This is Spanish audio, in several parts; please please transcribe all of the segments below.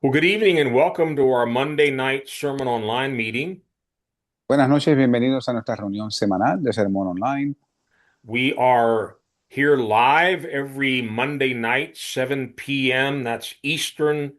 Well, good evening and welcome to our Monday night Sermon Online meeting. Buenas noches, bienvenidos a nuestra reunión semanal de Sermón Online. We are here live every Monday night, 7 p.m. That's Eastern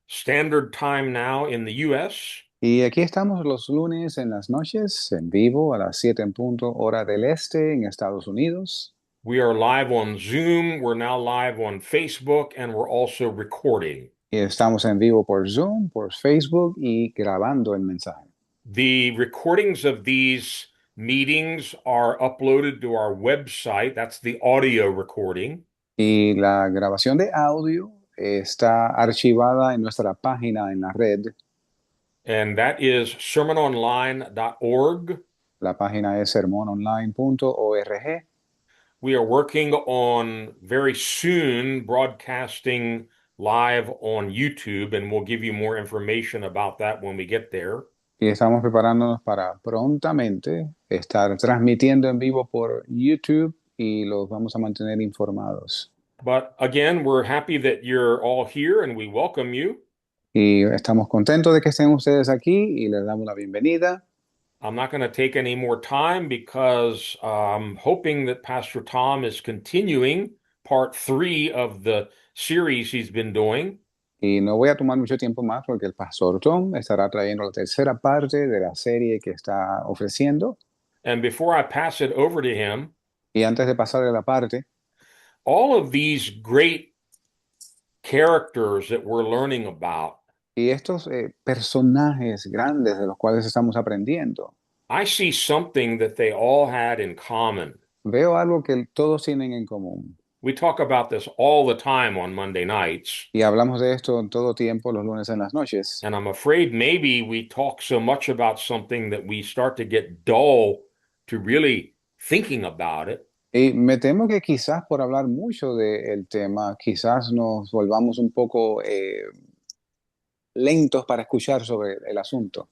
Standard Time now in the U.S. Y aquí estamos los lunes en las noches, en vivo, a las 7 en punto, hora del este, en Estados Unidos. We are live on Zoom. We're now live on Facebook, and we're also recording. Y estamos en vivo por Zoom, por Facebook y grabando el mensaje. The recordings of these meetings are uploaded to our website. That's the audio recording. Y la grabación de audio está archivada en nuestra página en la red. And that is sermononline.org. La página es sermononline.org. We are working on very soon broadcasting live on YouTube, and we'll give you more information about that when we get there. Y estamos preparándonos para prontamente estar transmitiendo en vivo por YouTube y los vamos a mantener informados. But again, we're happy that you're all here and we welcome you. Y estamos contentos de que estén ustedes aquí y les damos la bienvenida. I'm not going to take any more time because I'm hoping that Pastor Tom is continuing part 3 of the series he's been doing. Y no voy a tomar mucho tiempo más porque el pastor Tom estará trayendo la tercera parte de la serie que está ofreciendo. And before I pass it over to him, Y antes de pasar a la parte, all of these great characters that we're learning about, y estos personajes grandes de los cuales estamos aprendiendo, I see something that they all had in common. veo algo que todos tienen en común. We talk about this all the time on Monday nights, Y hablamos de esto en todo tiempo los lunes en las noches. and I'm afraid maybe we talk so much about something that we start to get dull to really thinking about it. Y me temo que quizás por hablar mucho del tema, quizás nos volvamos un poco lentos para escuchar sobre el asunto.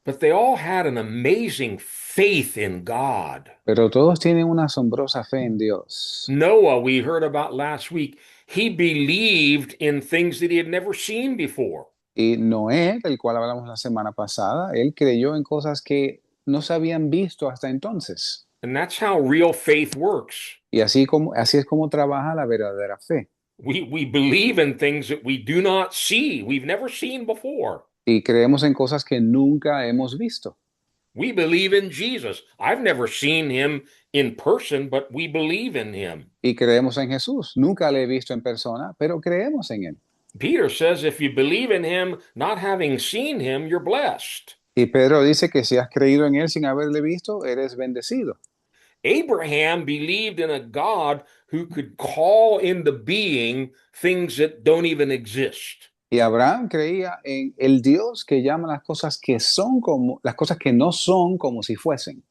But they all had an amazing faith in God. Pero todos tienen una asombrosa fe en Dios. Noah, we heard about last week, he believed in things that he had never seen before. Y Noé, del cual hablamos la semana pasada, él creyó en cosas que no se habían visto hasta entonces. And that's how real faith works. Y así es como trabaja la verdadera fe. We believe in things that we do not see, we've never seen before. Y creemos en cosas que nunca hemos visto. We believe in Jesus. I've never seen him in person, but we believe in him. Y creemos en Jesús. Nunca le he visto en persona, pero creemos en él. Peter says if you believe in him, not having seen him, you're blessed. Y Pedro dice que si has creído en él sin haberle visto, eres bendecido. Abraham believed in a God who could call into being things that don't even exist. Y Abraham creía en el Dios que llama las cosas que son como, las cosas que no son como si fuesen.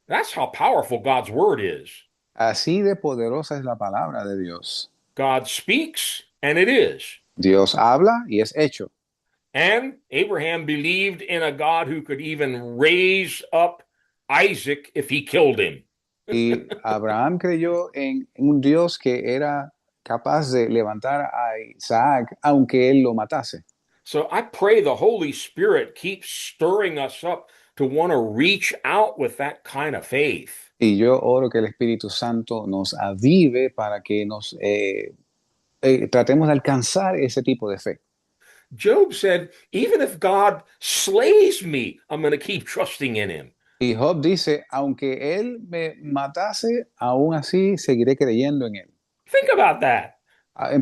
That's how powerful God's word is. Así de poderosa es la palabra de Dios. God speaks, and it is. Dios habla y es hecho. And Abraham believed in a God who could even raise up Isaac if he killed him. Y Abraham creyó en un Dios que era capaz de levantar a Isaac aunque él lo matase. So I pray the Holy Spirit keeps stirring us up to want to reach out with that kind of faith. Y yo oro que el Espíritu Santo nos avive para que nos tratemos de alcanzar ese tipo de fe. Job said, even if God slays me, I'm going to keep trusting in him. Y Job dice, aunque él me matase, aún así seguiré creyendo en él. Think about that.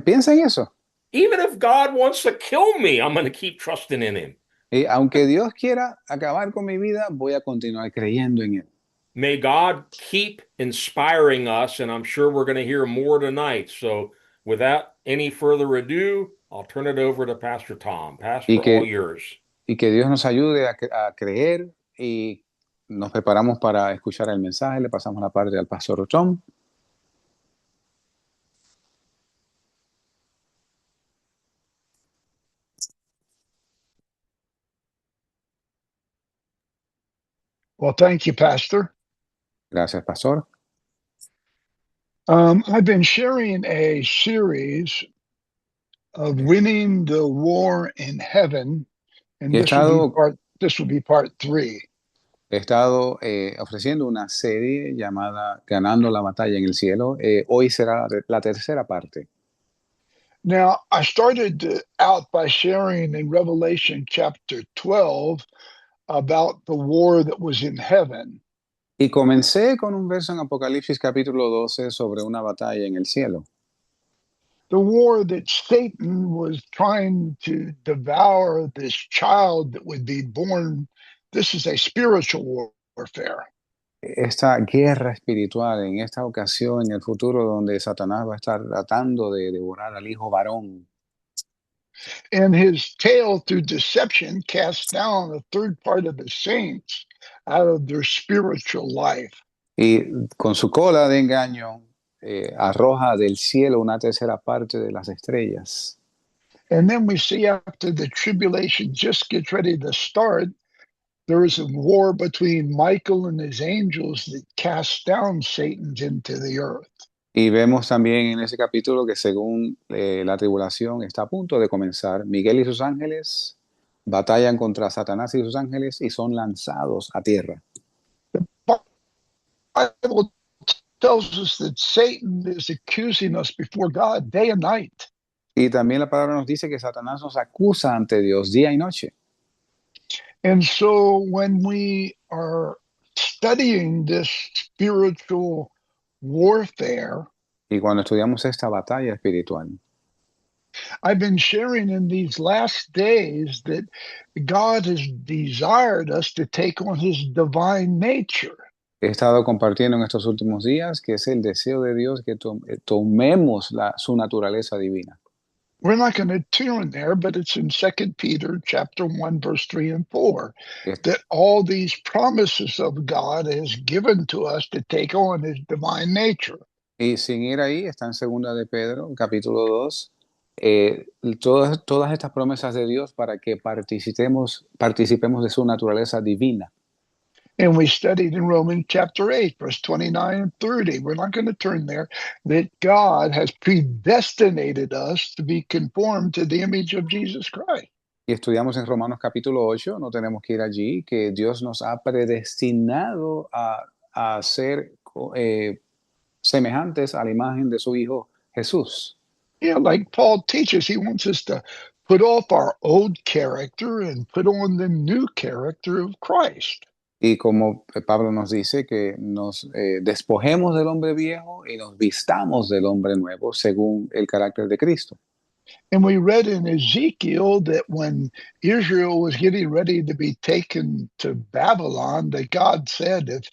Piensa en eso. Even if God wants to kill me, I'm going to keep trusting in him. Y aunque Dios quiera acabar con mi vida, voy a continuar creyendo en él. May God keep inspiring us, and I'm sure we're going to hear more tonight. So, without any further ado, I'll turn it over to Pastor Tom. Y Pastor, all que, yours. y que Dios nos ayude a creer y nos preparamos para escuchar el mensaje. Le pasamos la parte al pastor Tom. Well, thank you, Pastor. Gracias, pastor. I've been sharing a series of winning the war in heaven, and Y this will be part 3. he estado ofreciendo una serie llamada Ganando la batalla en el cielo. Hoy será la tercera parte. Now, I started out by sharing in Revelation chapter 12 about the war that was in heaven. Y comencé con un verso en Apocalipsis capítulo 12 sobre una batalla en el cielo. The war that Satan was trying to devour this child that would be born. This is a spiritual warfare. Esta guerra espiritual en esta ocasión, en el futuro, donde Satanás va a estar tratando de devorar al hijo varón. And his tail, through deception, casts down a third part of the saints out of their spiritual life. Y con su cola de engaño arroja del cielo una tercera parte de las estrellas. And then we see after the tribulation just gets ready to start, there is a war between Michael and his angels that cast down Satan into the earth. Y vemos también en ese capítulo que según la tribulación está a punto de comenzar, Miguel y sus ángeles batallan contra Satanás y sus ángeles y son lanzados a tierra. Bible tells us that Satan is accusing us before God day and night. Y también la palabra nos dice que Satanás nos acusa ante Dios día y noche. And so when we are studying this spiritual warfare, Y cuando estudiamos esta batalla espiritual, I've been sharing in these last days that God has desired us to take on his divine nature. he estado compartiendo en estos últimos días que es el deseo de Dios que tomemos su naturaleza divina. We're not going to turn there, but it's in 2 Peter chapter 1, verse 3 and 4, that all these promises of God is given to us to take on his divine nature. Y sin ir ahí, está en segunda de Pedro, capítulo 2, todas estas promesas de Dios para que participemos de su naturaleza divina. And we studied in Romans chapter 8, verse 29 and 30. We're not going to turn there, that God has predestinated us to be conformed to the image of Jesus Christ. Y estudiamos en Romanos capítulo 8, no tenemos que ir allí, que Dios nos ha predestinado a ser semejantes a la imagen de su Hijo Jesús. Yeah, like Paul teaches, he wants us to put off our old character and put on the new character of Christ. Y como Pablo nos dice, que nos despojemos del hombre viejo y nos vistamos del hombre nuevo según el carácter de Cristo. And we read in Ezekiel that when Israel was getting ready to be taken to Babylon, that God said if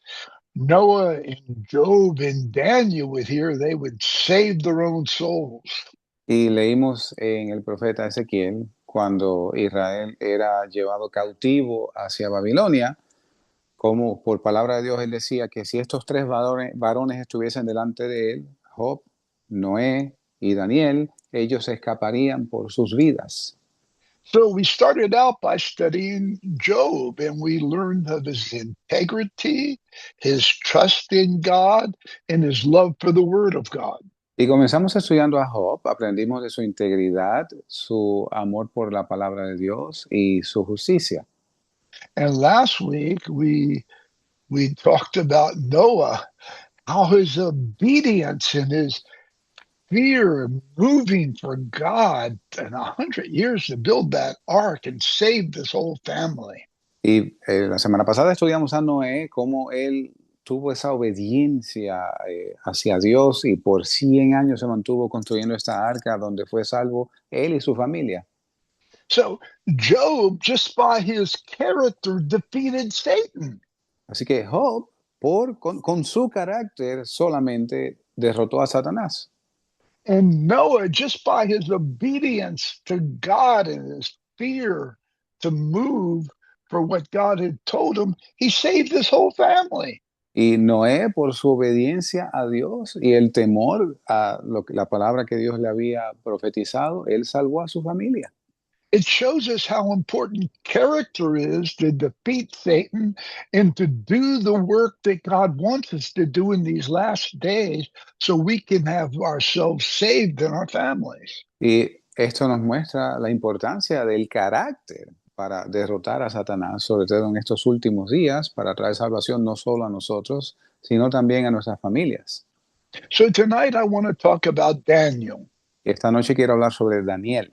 Noah and Job and Daniel were here, they would save their own souls. Y leímos en el profeta Ezequiel, cuando Israel era llevado cautivo hacia Babilonia, como por palabra de Dios él decía que si estos tres varones estuviesen delante de él, Job, Noé y Daniel, ellos escaparían por sus vidas. So we started out by studying Job, and we learned of his integrity, his trust in God, and his love for the Word of God. Y comenzamos estudiando a Job, aprendimos de su integridad, su amor por la palabra de Dios y su justicia. And last week we talked about Noah, how his obedience and his fear of moving for God in 100 years to build that ark and save this whole family. Y la semana pasada estudiamos a Noé, cómo él tuvo esa obediencia hacia Dios y por 100 años se mantuvo construyendo esta arca donde fue salvo él y su familia. So Job, just by his character, defeated Satan. Así que Job, con su carácter, solamente derrotó a Satanás. And Noah, just by his obedience to God and his fear to move for what God had told him, he saved his whole family. Y Noé, por su obediencia a Dios y el temor a la palabra que Dios le había profetizado, él salvó a su familia. It shows us how important character is to defeat Satan and to do the work that God wants us to do in these last days so we can have ourselves saved and our families. Y Esto nos muestra la importancia del carácter para derrotar a Satanás, sobre todo en estos últimos días, para traer salvación no solo a nosotros, sino también a nuestras familias. So tonight I want to talk about Daniel Esta noche quiero hablar sobre Daniel,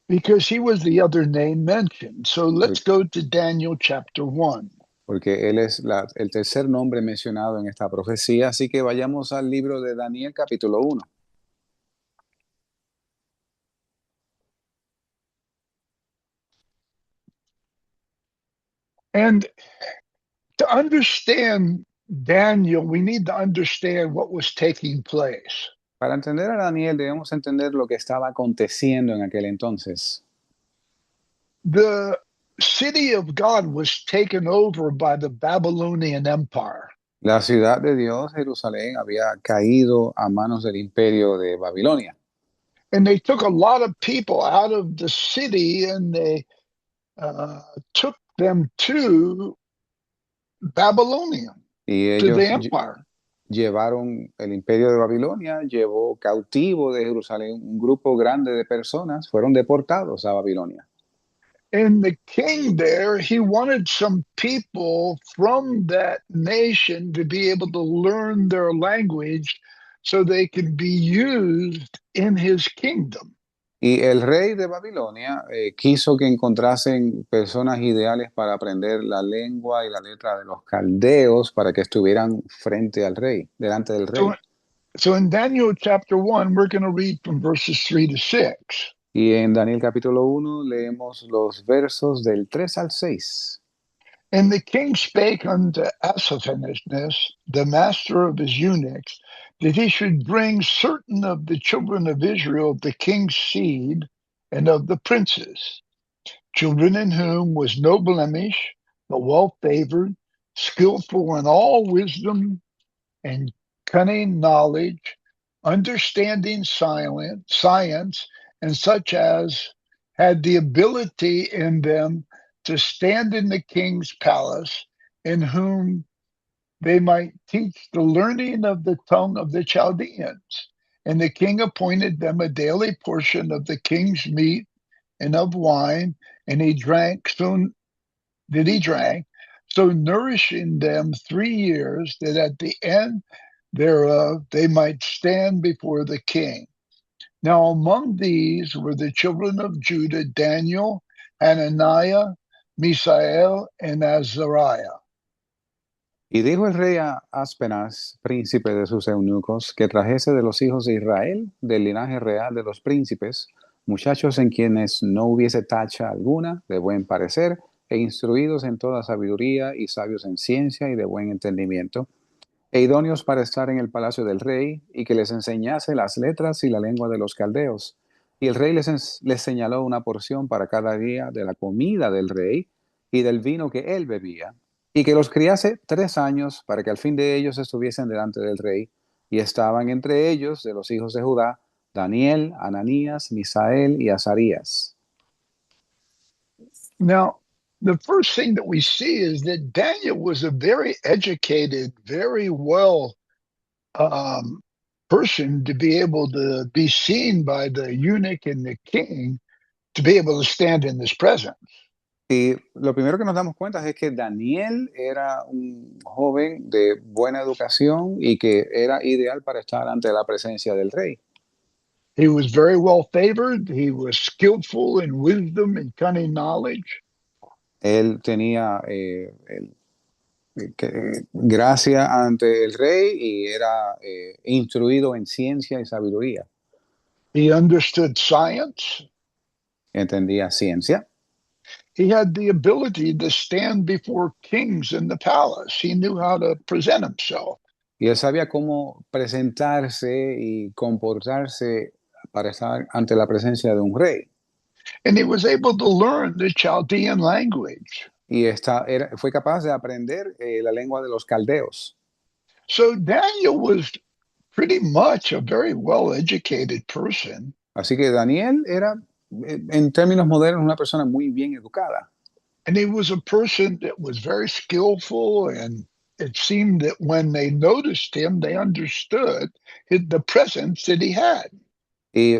because he was the other name mentioned. So let's go to Daniel chapter 1. porque él es el tercer nombre mencionado en esta profecía, así que vayamos al libro de Daniel capítulo 1. And to understand Daniel, we need to understand what was taking place. Para entender a Daniel debemos entender lo que estaba aconteciendo en aquel entonces. The city of God was taken over by the Babylonian Empire. La ciudad de Dios, Jerusalén, había caído a manos del imperio de Babilonia. And they took a lot of people out of the city and they took them to Babylonia, Y to the ellos empire. llevaron, el imperio de Babilonia llevó cautivo de Jerusalén un grupo grande de personas, fueron deportados a Babilonia. And the king there, he wanted some people from that nation to be able to learn their language so they could be used in his kingdom. Y el rey de Babilonia quiso que encontrasen personas ideales para aprender la lengua y la letra de los caldeos para que estuvieran frente al rey, delante del rey. So in Daniel chapter 1, we're going to read from verses 3 to 6. Y en Daniel capítulo 1 leemos los versos del 3 al 6. And the king spake unto Asaphanes, the master of his eunuchs, that he should bring certain of the children of Israel of the king's seed and of the princes, children in whom was no blemish, but well favored, skillful in all wisdom and cunning knowledge, understanding science, and such as had the ability in them to stand in the king's palace, in whom they might teach the learning of the tongue of the Chaldeans. And the king appointed them a daily portion of the king's meat and of wine, and he drank, so nourishing them 3 years, that at the end thereof they might stand before the king. Now among these were the children of Judah, Daniel, Hananiah, Misael, and Azariah. Y dijo el rey a Aspenaz, príncipe de sus eunucos, que trajese de los hijos de Israel, del linaje real de los príncipes, muchachos en quienes no hubiese tacha alguna, de buen parecer, e instruidos en toda sabiduría y sabios en ciencia y de buen entendimiento, e idóneos para estar en el palacio del rey, y que les enseñase las letras y la lengua de los caldeos. Y el rey les señaló una porción para cada día de la comida del rey y del vino que él bebía, y que los criase 3 años para que al fin de ellos estuviesen delante del rey. Y estaban entre ellos, de los hijos de Judá, Daniel, Ananías, Misael y Azarías. Now, the first thing that we see is that Daniel was a very educated, very well person to be able to be seen by the eunuch and the king to be able to stand in this presence. Y lo primero que nos damos cuenta es que Daniel era un joven de buena educación y que era ideal para estar ante la presencia del rey. He was very well favored. He was skillful in wisdom and cunning knowledge. Él tenía gracia ante el rey y era instruido en ciencia y sabiduría. He understood science. Entendía ciencia. He had the ability to stand before kings in the palace. He knew how to present himself. Y él sabía cómo presentarse y comportarse para estar ante la presencia de un rey. And he was able to learn the Chaldean language. Y fue capaz de aprender la lengua de los caldeos. So Daniel was pretty much a very well-educated person. Así que Daniel era, en términos modernos, una persona muy bien educada. And he was a person that was very skillful, and it seemed that when they noticed him, they understood the presence that he had. Y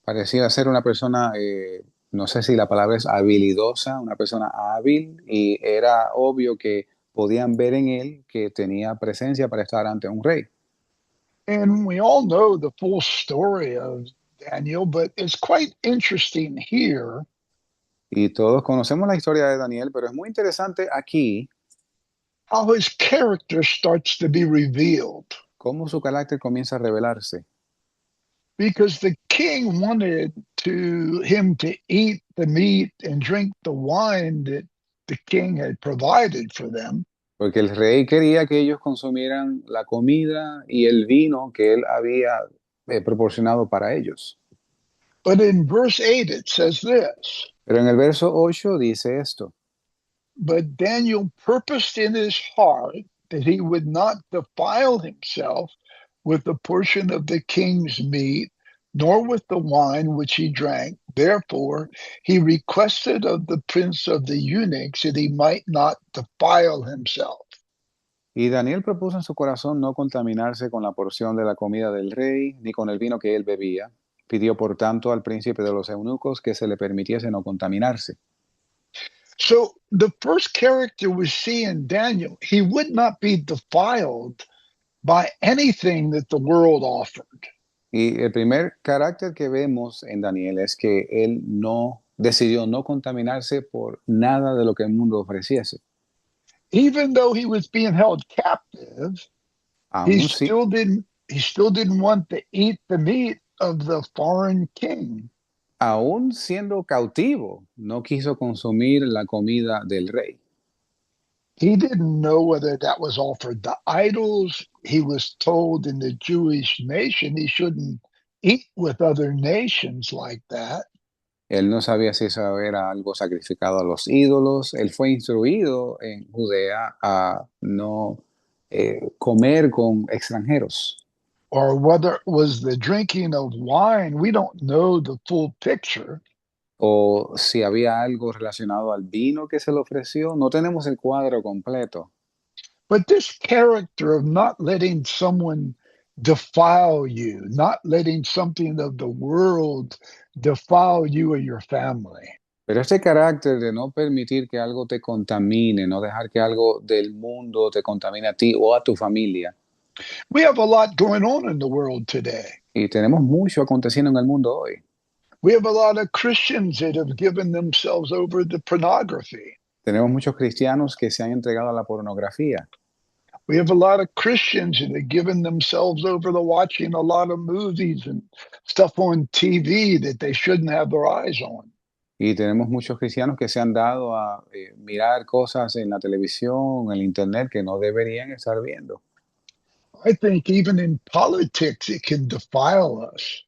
parecía ser una persona, no sé si la palabra es habilidosa, una persona hábil, y era obvio que podían ver en él que tenía presencia para estar ante un rey. And we all know the full story of Daniel, but it's quite interesting here Y todos conocemos la historia de Daniel, pero es muy interesante aquí how his character starts to be revealed. cómo su carácter comienza a revelarse. Because the king wanted him to eat the meat and drink the wine that the king had provided for them. Porque el rey quería que ellos consumieran la comida y el vino que él había proporcionado para ellos. But in verse 8, it says this. Pero en el verso 8 dice esto: But Daniel purposed in his heart that he would not defile himself with the portion of the king's meat, nor with the wine which he drank. Therefore, he requested of the prince of the eunuchs that he might not defile himself. Y Daniel propuso en su corazón no contaminarse con la porción de la comida del rey, ni con el vino que él bebía. Pidió, por tanto, al príncipe de los eunucos que se le permitiese no contaminarse. So the first character we see in Daniel, he would not be defiled by anything that the world offered. Y el primer carácter que vemos en Daniel es que él no decidió no contaminarse por nada de lo que el mundo ofreciese. Even though he was being held captive, he Aún, sí, still didn't he still didn't want to eat the meat of the foreign king. aún siendo cautivo, no quiso consumir la comida del rey. He didn't know whether that was offered to idols. He was told in the Jewish nation he shouldn't eat with other nations like that. Él no sabía si eso era algo sacrificado a los ídolos. Él fue instruido en Judea a no comer con extranjeros. Or whether it was the drinking of wine. We don't know the full picture. O si había algo relacionado al vino que se le ofreció. No tenemos el cuadro completo. But this character of not letting someone defile you, not letting something of the world defile you or your family. Pero este carácter de no permitir que algo te contamine, no dejar que algo del mundo te contamine a ti o a tu familia. We have a lot going on in the world today. Y tenemos mucho aconteciendo en el mundo hoy. We have a lot of Christians that have given themselves over to pornography. Tenemos muchos cristianos que se han entregado a la pornografía. We have a lot of Christians that have given themselves over to watching a lot of movies and stuff on TV that they shouldn't have their eyes on. Y tenemos muchos cristianos que se han dado a mirar cosas en la televisión, en el internet que no deberían estar viendo. I think even in politics, it can defile us.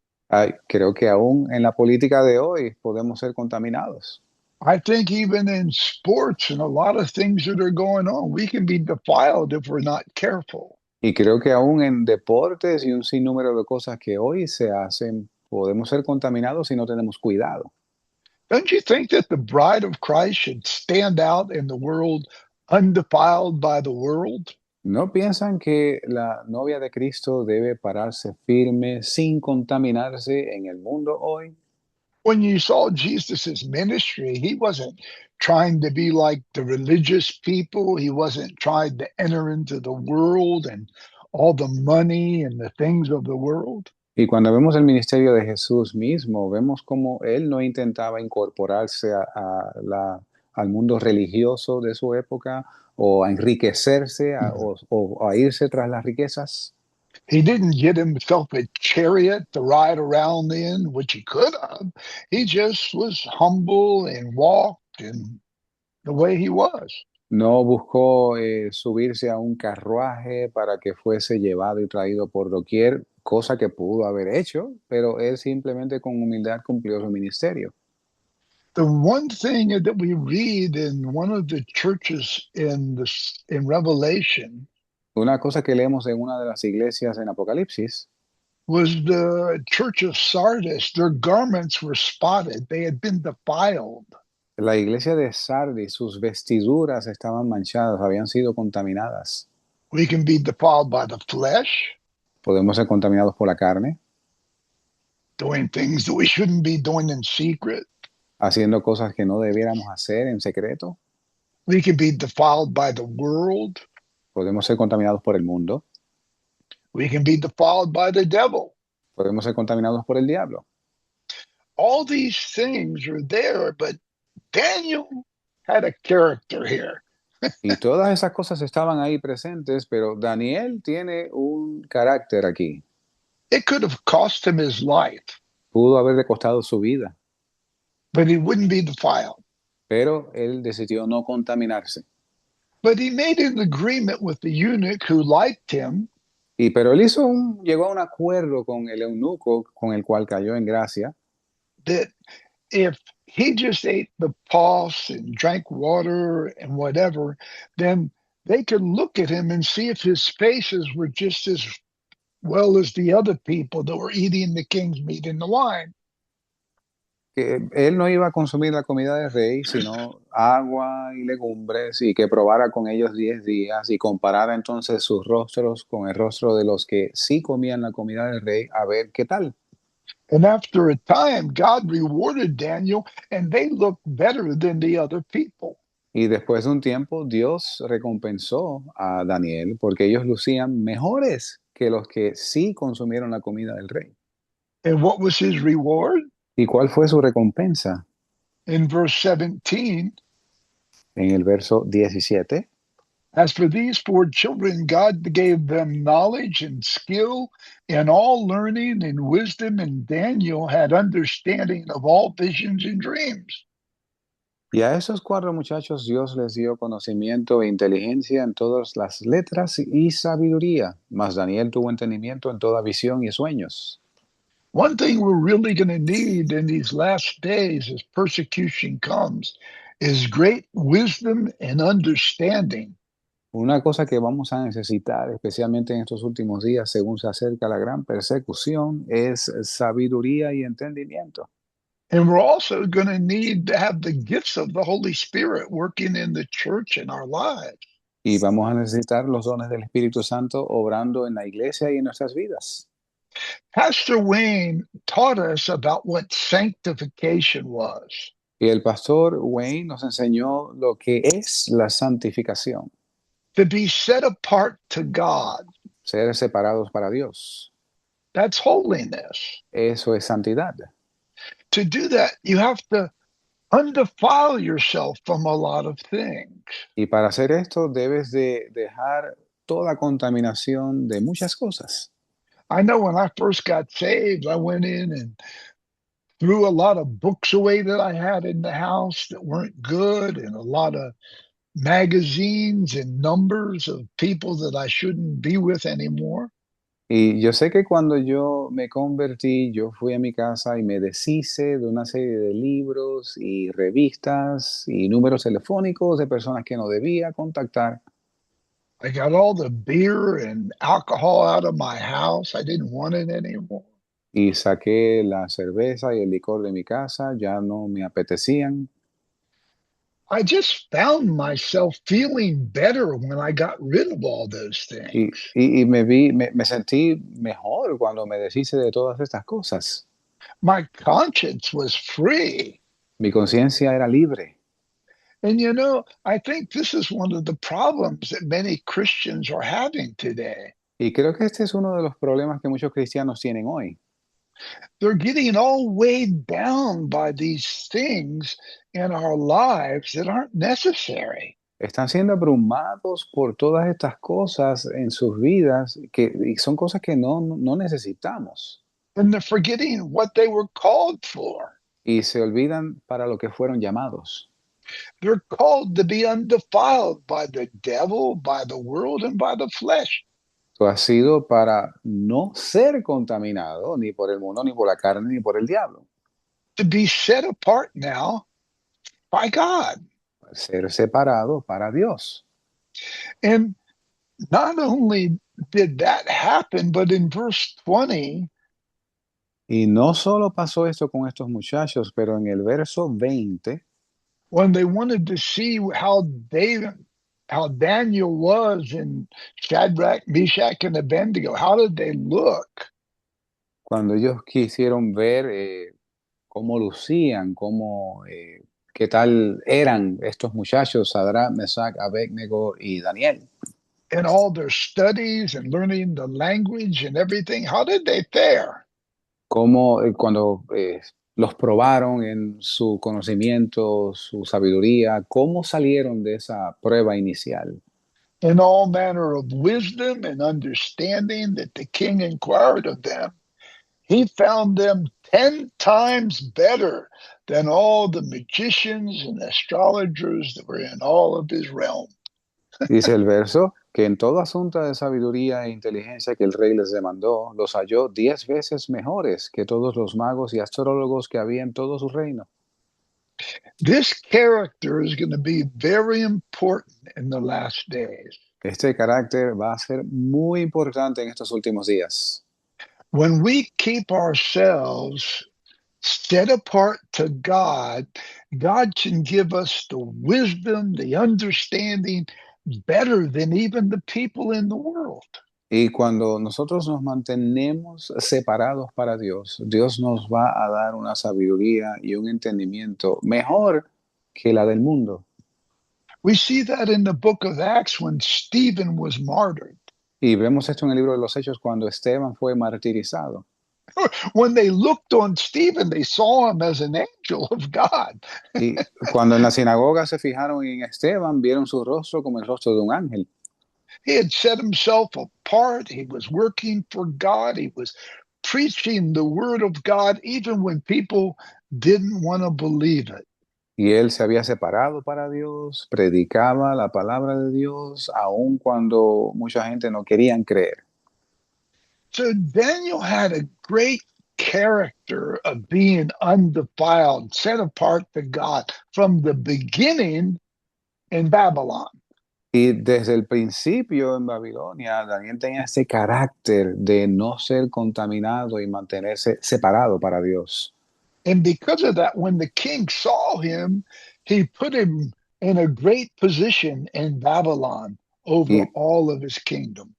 Creo que aún en la política de hoy podemos ser contaminados. I think even in sports and a lot of things that are going on, we can be defiled if we're not careful. Y creo que aún en deportes y un sinnúmero de cosas que hoy se hacen, podemos ser contaminados si no tenemos cuidado. Don't you think that the bride of Christ should stand out in the world undefiled by the world? ¿No piensan que la novia de Cristo debe pararse firme sin contaminarse en el mundo hoy? When you saw Jesus's ministry, he wasn't trying to be like the religious people. He wasn't trying to enter into the world and all the money and the things of the world. Y cuando vemos el ministerio de Jesús mismo, vemos cómo él no intentaba incorporarse al mundo religioso de su época o a enriquecerse o a irse tras las riquezas. He didn't get himself a chariot to ride around in, which he could have. He just was humble and walked in the way he was. No buscó subirse a un carruaje para que fuese llevado y traído por doquier, cosa que pudo haber hecho, pero él simplemente con humildad cumplió su ministerio. The one thing that we read in one of the churches in Revelation Una cosa que leemos en una de las iglesias en Apocalipsis was the church of Sardis. Their garments were spotted. They had been defiled. la iglesia de Sardis, sus vestiduras estaban manchadas, habían sido contaminadas. We can be defiled by the flesh. Podemos ser contaminados por la carne, doing things that we shouldn't be doing in secret. haciendo cosas que no debiéramos hacer en secreto. We can be defiled by the world. Podemos ser contaminados por el mundo. We can be defiled by the devil. Podemos ser contaminados por el diablo. All these things are there, but Daniel had a character here. Y todas esas cosas estaban ahí presentes, pero Daniel tiene un carácter aquí. It could have cost him his life, Pudo haberle costado su vida, but he wouldn't be defiled. pero él decidió no contaminarse. But he made an agreement with the eunuch who liked him Pero él llegó a un acuerdo con el eunuco con el cual cayó en gracia, that if he just ate the pulse and drank water and whatever, then they could look at him and see if his spaces were just as well as the other people that were eating the king's meat and the wine. que él no iba a consumir la comida del rey, sino agua y legumbres, y que probara con ellos 10 días y comparara entonces sus rostros con el rostro de los que sí comían la comida del rey, a ver qué tal. And after a time, God rewarded Daniel, and they looked better than the other people. Y después de un tiempo, Dios recompensó a Daniel porque ellos lucían mejores que los que sí consumieron la comida del rey. And what was his reward? ¿Y cuál fue su recompensa? In verse 17, En el verso 17, as for these 4 children, God gave them knowledge and skill in all learning and wisdom, and Daniel had understanding of all visions and dreams. y a esos 4 muchachos Dios les dio conocimiento e inteligencia en todas las letras y sabiduría, mas Daniel tuvo entendimiento en toda visión y sueños. One thing we're really going to need in these last days as persecution comes is great wisdom and understanding. Una cosa que vamos a necesitar, especialmente en estos últimos días, según se acerca la gran persecución, es sabiduría y entendimiento. And we're also going to need to have the gifts of the Holy Spirit working in the church in our lives. Y vamos a necesitar los dones del Espíritu Santo obrando en la iglesia y en nuestras vidas. Pastor Wayne taught us about what sanctification was. Y el pastor Wayne nos enseñó lo que es la santificación, To be set apart to God. ser separados para Dios. That's holiness. Eso es santidad. To do that, you have to undefile yourself from a lot of things. Y para hacer esto debes de dejar toda contaminación de muchas cosas. I know when I first got saved, I went in and threw a lot of books away that I had in the house that weren't good, and a lot of magazines and numbers of people that I shouldn't be with anymore. Y yo sé que cuando yo me convertí, yo fui a mi casa y me deshice de una serie de libros y revistas y números telefónicos de personas que no debía contactar. I got all the beer and alcohol out of my house. I didn't want it anymore. Y saqué la cerveza y el licor de mi casa, ya no me apetecían. I just found myself feeling better when I got rid of all those Y, things. y me sentí mejor cuando me deshice de todas estas cosas. My conscience was free. Mi conciencia era libre. And you know, I think this is one of the problems that many Christians are having today. Y creo que este es uno de los problemas que muchos cristianos tienen hoy. They're getting all weighed down by these things in our lives that aren't necessary. Están siendo abrumados por todas estas cosas en sus vidas y son cosas que no necesitamos. And they're forgetting what they were called for. Y se olvidan para lo que fueron llamados. They're called to be undefiled by the devil, by the world, and by the flesh. Esto ha sido para no ser contaminado ni por el mundo, ni por la carne, ni por el diablo. To be set apart now by God. Ser separado para Dios. And not only did that happen, but in verse 20, Y no solo pasó esto con estos muchachos, pero en el verso 20, when they wanted to see how Daniel was in Shadrach, Meshach, and Abednego, how did they look? Cuando ellos quisieron ver cómo lucían, qué tal eran estos muchachos, Sadrach, Mesach, Abednego y Daniel. in all their studies and learning the language and everything, how did they fare? Cuando los probaron en su conocimiento, su sabiduría, cómo salieron de esa prueba inicial. In all manner of wisdom and understanding that the king inquired of them, he found them 10 times better than all the magicians and astrologers that were in all of his realm. Dice el verso que en todo asunto de sabiduría e inteligencia que el rey les demandó, los halló 10 veces mejores que todos los magos y astrólogos que había en todo su reino. This character is going to be very important in the last days. Este carácter va a ser muy importante en estos últimos días. When we keep ourselves set apart to God, God can give us the wisdom, the understanding better than even the people in the world. Y cuando nosotros nos mantenemos separados para Dios, Dios nos va a dar una sabiduría y un entendimiento mejor que la del mundo. We see that in the book of Acts when Stephen was martyred. Y vemos esto en el libro de los Hechos cuando Esteban fue martirizado. When they looked on Stephen, they saw him as an angel of God. Y cuando en la sinagoga se fijaron en Esteban, vieron su rostro como el rostro de un ángel. He had set himself apart. He was working for God. He was preaching the word of God, even when people didn't want to believe it. Y él se había separado para Dios, predicaba la palabra de Dios, aun cuando mucha gente no querían creer. So Daniel had a great character of being undefiled, set apart to God from the beginning in Babylon. Y desde el principio en Babilonia, Daniel tenía ese carácter de no ser contaminado y mantenerse separado para Dios. And because of that, when the king saw him, he put him in a great position in Babylon over Y, all of his kingdom.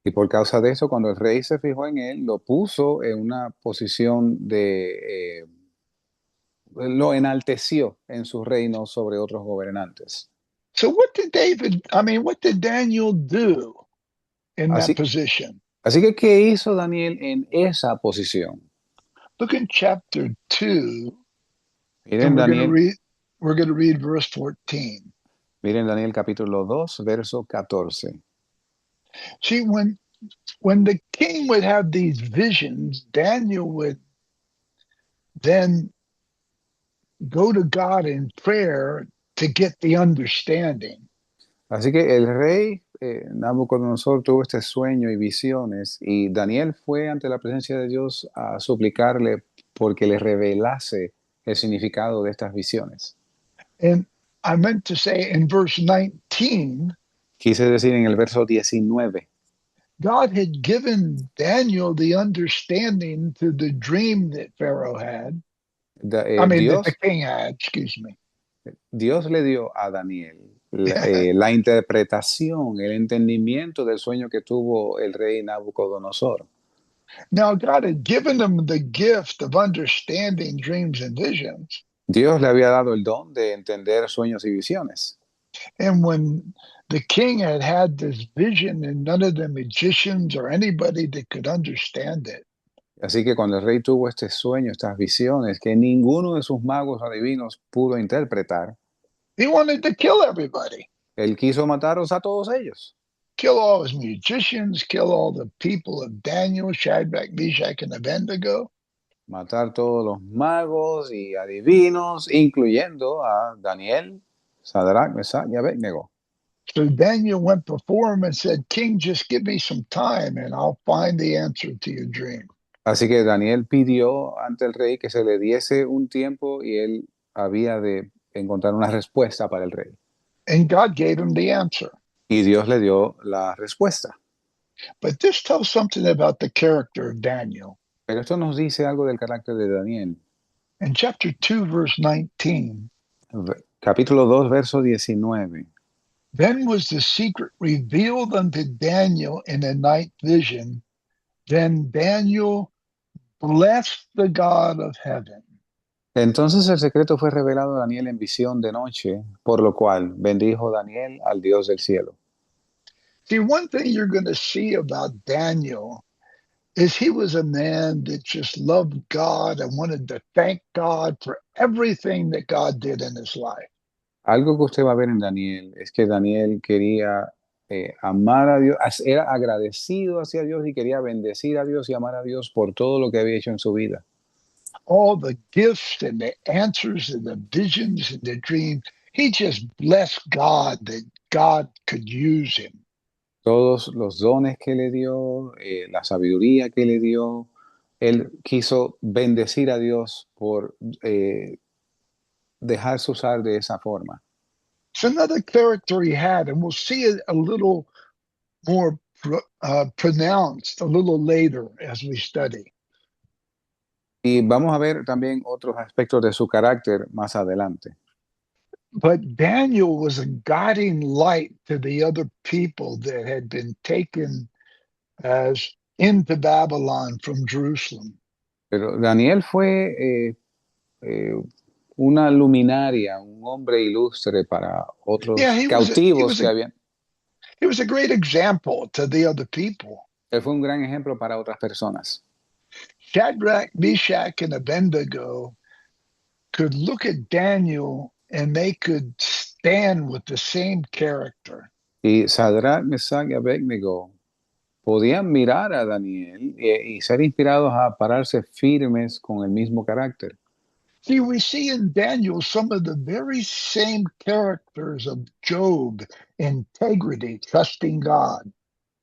y por causa de eso, cuando el rey se fijó en él, lo puso en una posición lo enalteció en su reino sobre otros gobernantes. So what did Daniel do in that Así, position? así que, ¿qué hizo Daniel en esa posición? Look in chapter 2, Miren and Daniel, we're going to read verse 14. miren Daniel capítulo 2, verso 14. See, when the king would have these visions, Daniel would then go to God in prayer to get the understanding. Así que el rey Nabucodonosor tuvo este sueño y visiones, y Daniel fue ante la presencia de Dios a suplicarle porque le revelase el significado de estas visiones. And I meant to say in verse 19, Quise decir en el verso 19, God had given Daniel the understanding to the dream that Pharaoh had. That the king had, excuse me. Dios le dio a Daniel la interpretación, el entendimiento del sueño que tuvo el rey Nabucodonosor. Now, God had given him the gift of understanding dreams and visions. Dios le había dado el don de entender sueños y visiones. And when the king had this vision, and none of the magicians or anybody that could understand it. Así que cuando el rey tuvo este sueño, estas visiones, que ninguno de sus magos adivinos pudo interpretar, he wanted to kill everybody. Él quiso matarlos a todos ellos. Kill all his magicians, kill all the people of Daniel, Shadrach, Meshach, and Abednego. Matar todos los magos y adivinos, incluyendo a Daniel, Sadrach, Mesach y Abednego. So Daniel went before him and said, King, just give me some time and I'll find the answer to your dream. Así que Daniel pidió ante el rey que se le diese un tiempo y él había de encontrar una respuesta para el rey. And God gave him the answer. Y Dios le dio la respuesta. But this tells something about the character of Daniel. Pero esto nos dice algo del carácter de Daniel. In chapter 2, verse 19. Capítulo 2, verso 19. Then was the secret revealed unto Daniel in a night vision. Then Daniel bless the God of heaven. Entonces el secreto fue revelado a Daniel en visión de noche, por lo cual bendijo Daniel al Dios del cielo. See, one thing you're going to see about Daniel is he was a man that just loved God and wanted to thank God for everything that God did in his life. Algo que usted va a ver en Daniel es que Daniel quería amar a Dios, era agradecido hacia Dios y quería bendecir a Dios y amar a Dios por todo lo que había hecho en su vida. All the gifts and the answers and the visions and the dreams. He just blessed God that God could use him. Todos los dones que le dio, la sabiduría que le dio, él quiso bendecir a Dios por dejarse usar de esa forma. It's another character he had, and we'll see it a little more pronounced a little later as we study. Y vamos a ver también otros aspectos de su carácter más adelante. But Daniel was a guiding light to the other people that had been taken as into Babylon from Jerusalem. Pero Daniel fue eh, una luminaria, un hombre ilustre para Yeah, otros he was a, he cautivos was que a habían. he was a great example to the other people. Él fue un gran ejemplo para otras personas. Shadrach, Meshach, and Abednego could look at Daniel and they could stand with the same character. Y Sadrach, Mesach y Abednego podían mirar a Daniel y ser inspirados a pararse firmes con el mismo carácter. See, we see in Daniel some of the very same characters of Job, integrity, trusting God.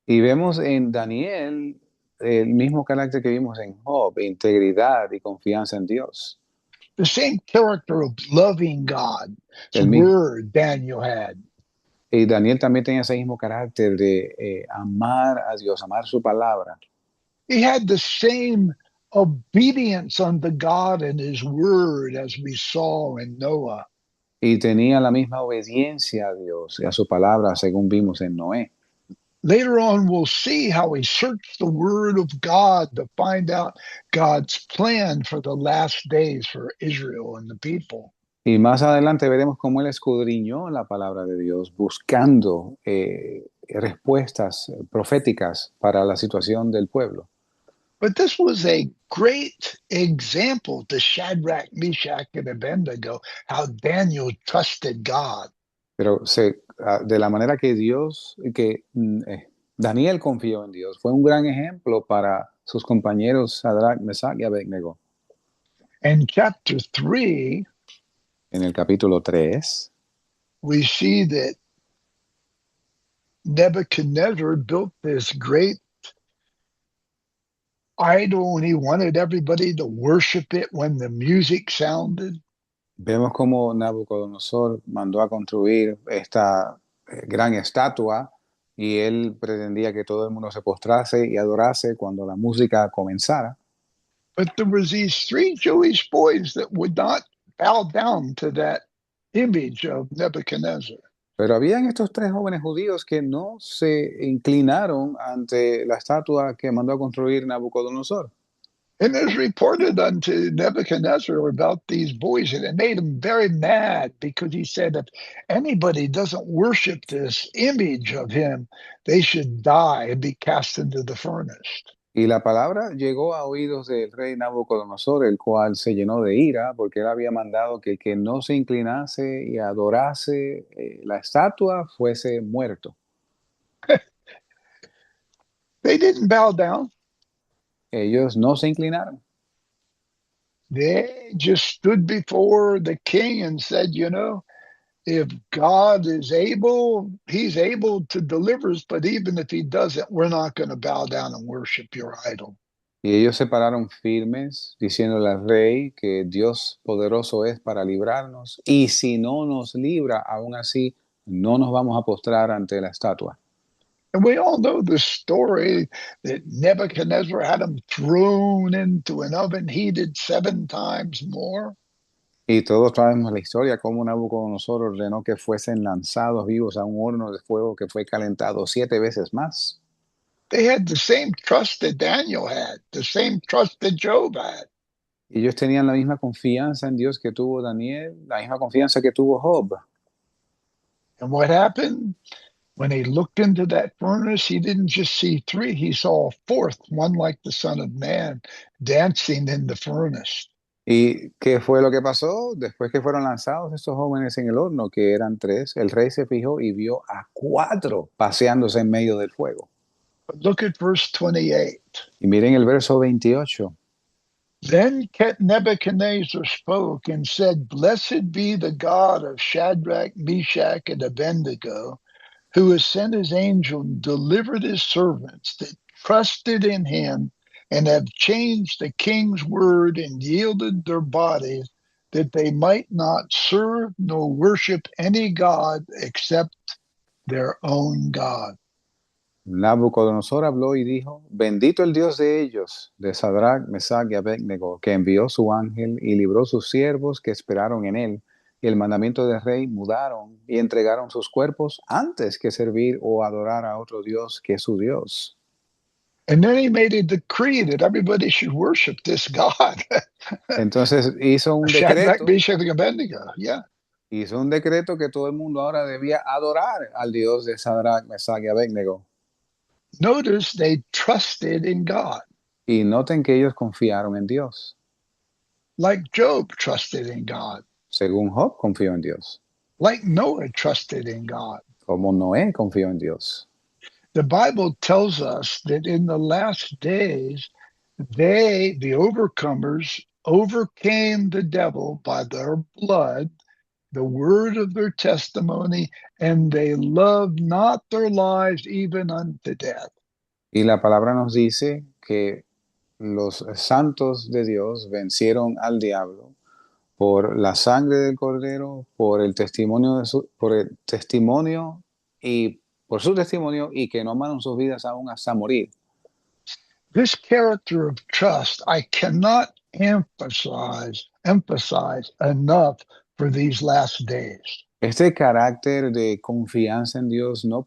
Y vemos en Daniel el mismo carácter que vimos en Job, integridad y confianza en Dios. The same character of loving God. It's a El mi- word Daniel had. y Daniel también tenía ese mismo carácter de amar a Dios, amar su palabra. He had the same obedience unto God and his word as we saw in Noah. Y tenía la misma obediencia a Dios y a su palabra, según vimos en Noé. Later on, we'll see how he searched the word of God to find out God's plan for the last days for Israel and the people. Y más adelante veremos cómo él escudriñó la palabra de Dios, buscando respuestas proféticas para la situación del pueblo. But this was a great example to Shadrach, Meshach, and Abednego, how Daniel trusted God. Pero de la manera que Daniel confió en Dios, fue un gran ejemplo para sus compañeros Sadrach, Mesach y Abednego. In chapter 3, En el capítulo 3, we see that Nebuchadnezzar built this great idol and he wanted everybody to worship it when the music sounded. vemos cómo Nabucodonosor mandó a construir esta gran estatua y él pretendía que todo el mundo se postrase y adorase cuando la música comenzara. But there was these three Jewish boys that would not bow down to that image of Nebuchadnezzar. Pero habían estos tres jóvenes judíos que no se inclinaron ante la estatua que mandó a construir Nabucodonosor. And it was reported unto Nebuchadnezzar about these boys, and it made him very mad because he said, if anybody doesn't worship this image of him, they should die and be cast into the furnace. Y la palabra llegó a oídos del rey Nabucodonosor, el cual se llenó de ira porque él había mandado que el que no se inclinase y adorase la estatua fuese muerto. They didn't bow down. Ellos no se inclinaron. They just stood before the king and said, you know, if God is able, he's able to deliver us, but even if he doesn't, we're not going to bow down and worship your idol. Y ellos se pararon firmes, diciéndole al rey que Dios poderoso es para librarnos, y si no nos libra, aún así no nos vamos a postrar ante la estatua. And we all know the story that Nebuchadnezzar had them thrown into an oven heated 7 times more. Y todos sabemos la historia, cómo Nabucodonosor ordenó que fuesen lanzados vivos a un horno de fuego que fue calentado 7 veces más. They had the same trust that Daniel had, the same trust that Job had. Ellos tenían la misma confianza en Dios que tuvo Daniel, la misma confianza que tuvo Job. And what happened? When he looked into that furnace, he didn't just see three, he saw a fourth, one like the Son of Man, dancing in the furnace. ¿Y qué fue lo que pasó? Después que fueron lanzados estos jóvenes en el horno, que eran tres, el rey se fijó y vio a cuatro paseándose en medio del fuego. But look at verse 28. Y miren el verso 28. Then Nebuchadnezzar spoke and said, Blessed be the God of Shadrach, Meshach, and Abednego, who has sent his angel and delivered his servants that trusted in him and have changed the king's word and yielded their bodies that they might not serve nor worship any god except their own God. Nabucodonosor habló y dijo, bendito el Dios de ellos, de Sadrach, Mesach y Abednego, que envió su ángel y libró sus siervos que esperaron en él, y el mandamiento del rey mudaron y entregaron sus cuerpos antes que servir o adorar a otro Dios que su Dios. And then he made a decree that everybody should worship this God. Entonces hizo un Shadrach, decreto, Meshach, and Abednego. Yeah. que todo el mundo ahora debía adorar al Dios de Sadrach, Mesach y Abednego. Notice they trusted in God, Y noten que ellos confiaron en Dios. like Job trusted in God, Según Job confió en Dios, like Noah trusted in God. como Noé confió en Dios. The Bible tells us that in the last days, they, the overcomers, overcame the devil by their blood, the word of their testimony, and they loved not their lives even unto death. Y la palabra nos dice que los santos de Dios vencieron al diablo por la sangre del cordero, por el testimonio y que no amaron sus vidas aún hasta morir. This character of trust I cannot emphasize enough for these last days. Este carácter de confianza en Dios no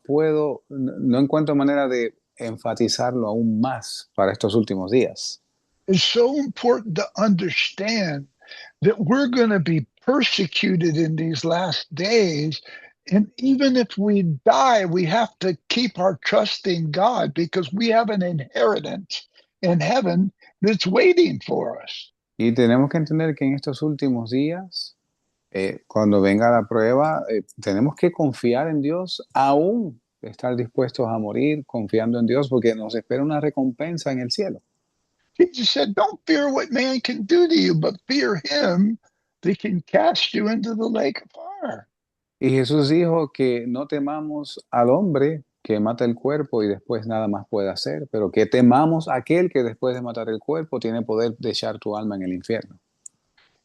encuentro manera de enfatizarlo aún más para estos últimos días. It's so important to understand that we're going to be persecuted in these last days. And even if we die, we have to keep our trust in God because we have an inheritance in heaven that's waiting for us. Y tenemos que entender que en estos últimos días, cuando venga la prueba, tenemos que confiar en Dios, aún estar dispuestos a morir confiando en Dios, porque nos espera una recompensa en el cielo. Jesus said, Don't fear what man can do to you, but fear him that can cast you into the lake of fire. Y Jesús dijo que no temamos al hombre que mata el cuerpo y después nada más puede hacer, pero que temamos a aquel que después de matar el cuerpo tiene poder de echar tu alma en el infierno.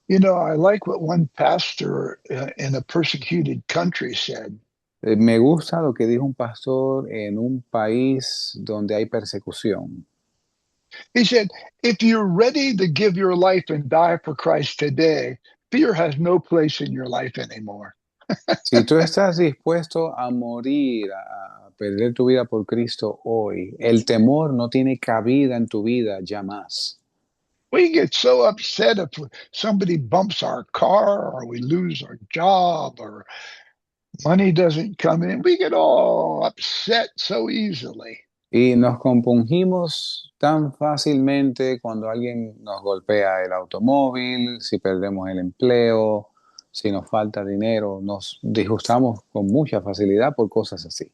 You know, I like what one pastor in a persecuted country said. Me gusta lo que dijo un pastor en un país donde hay persecución. He said, if you're ready to give your life and die for Christ today, fear has no place in your life anymore. Si tú estás dispuesto a morir, a perder tu vida por Cristo hoy, el temor no tiene cabida en tu vida ya más. We get so upset if somebody bumps our car or we lose our job or money doesn't come in. We get all upset so easily. Y nos compungimos tan fácilmente cuando alguien nos golpea el automóvil, si perdemos el empleo, si nos falta dinero, nos disgustamos con mucha facilidad por cosas así.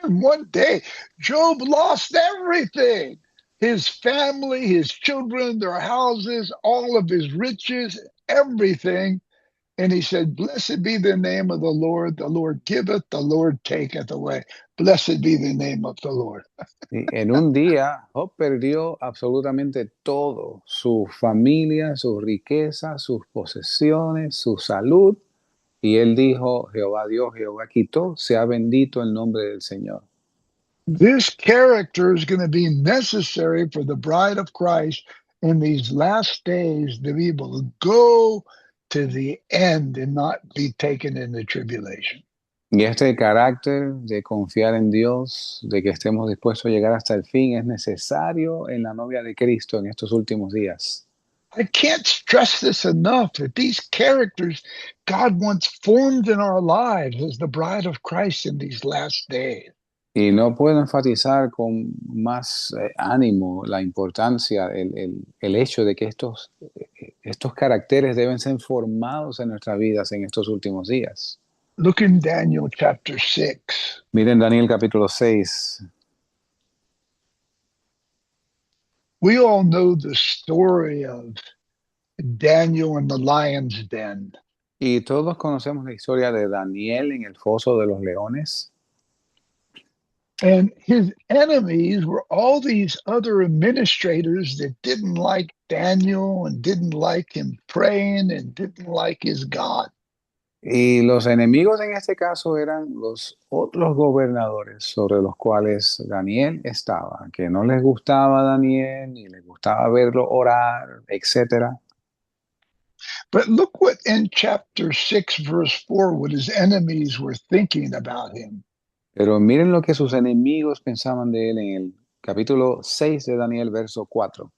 And one day, Job lost everything. His family, his children, their houses, all of his riches, everything. And he said, Blessed be the name of the Lord giveth, the Lord taketh away. Blessed be the name of the Lord. Y en un día, Job perdió absolutamente todo, su familia, su riqueza, sus posesiones, su salud. Y él dijo, Jehová Dios, Jehová quitó, sea bendito el nombre del Señor. This character is going to be necessary for the bride of Christ in these last days to be able to go to the end and not be taken into tribulation. Y este carácter de confiar en Dios, de que estemos dispuestos a llegar hasta el fin, es necesario en la novia de Cristo en estos últimos días. I can't stress this enough that these characters God wants formed in our lives as the bride of Christ in these last days. Y no puedo enfatizar con más ánimo la importancia, el hecho de que estos caracteres deben ser formados en nuestras vidas en estos últimos días. Look in Daniel chapter 6. Miren Daniel capítulo 6. We all know the story of Daniel in the lion's den. Y todos conocemos la historia de Daniel en el foso de los leones. And his enemies were all these other administrators that didn't like Daniel and didn't like him praying and didn't like his God. Y los enemigos en este caso eran los otros gobernadores sobre los cuales Daniel estaba, que no les gustaba a Daniel, ni les gustaba verlo orar, etcétera. But look what in chapter 6, verse 4, what his enemies were thinking about him. Pero miren lo que sus enemigos pensaban de él en el capítulo 6 de Daniel, verso 4.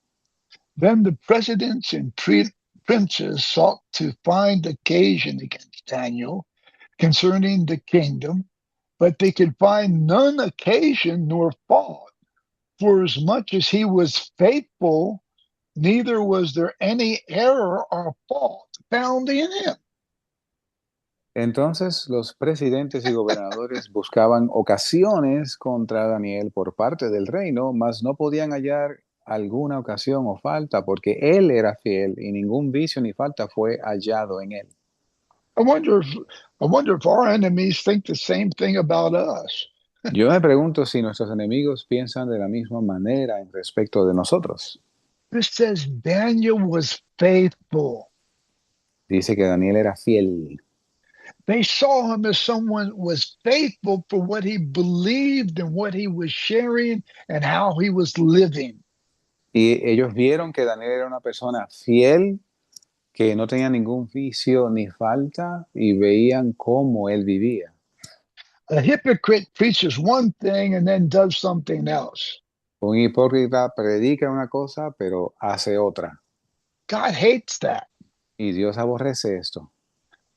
Then the presidents and princes sought to find occasion against Daniel concerning the kingdom, but they could find none occasion nor fault, for as much as he was faithful, neither was there any error or fault found in him. Entonces los presidentes y gobernadores buscaban ocasiones contra Daniel por parte del reino, mas no podían hallar alguna ocasión o falta, porque él era fiel y ningún vicio ni falta fue hallado en él. I wonder if our enemies think the same thing about us. Yo me pregunto si nuestros enemigos piensan de la misma manera en respecto de nosotros. This says Daniel was faithful. Dice que Daniel era fiel. They saw him as someone who was faithful for what he believed and what he was sharing and how he was living. Y ellos vieron que Daniel era una persona fiel, que no tenía ningún vicio ni falta, y veían cómo él vivía. A hypocrite preaches one thing and then does something else. Un hipócrita predica una cosa, pero hace otra. God hates that. Y Dios aborrece esto.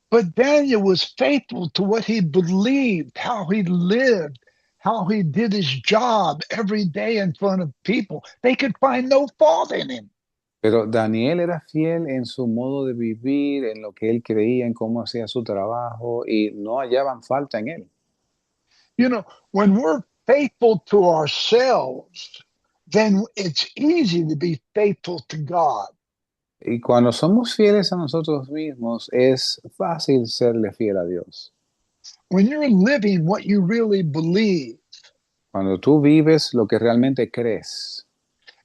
But Daniel was faithful to what he believed, how he lived, how he did his job every day in front of people. They could find no fault in him. Pero Daniel era fiel en su modo de vivir, en lo que él creía, en cómo hacía su trabajo, y no hallaban falta en él. You know, when we're faithful to ourselves, then it's easy to be faithful to God. Y cuando somos fieles a nosotros mismos, es fácil serle fiel a Dios. When you're living what you really believe, Cuando tú vives lo que realmente crees,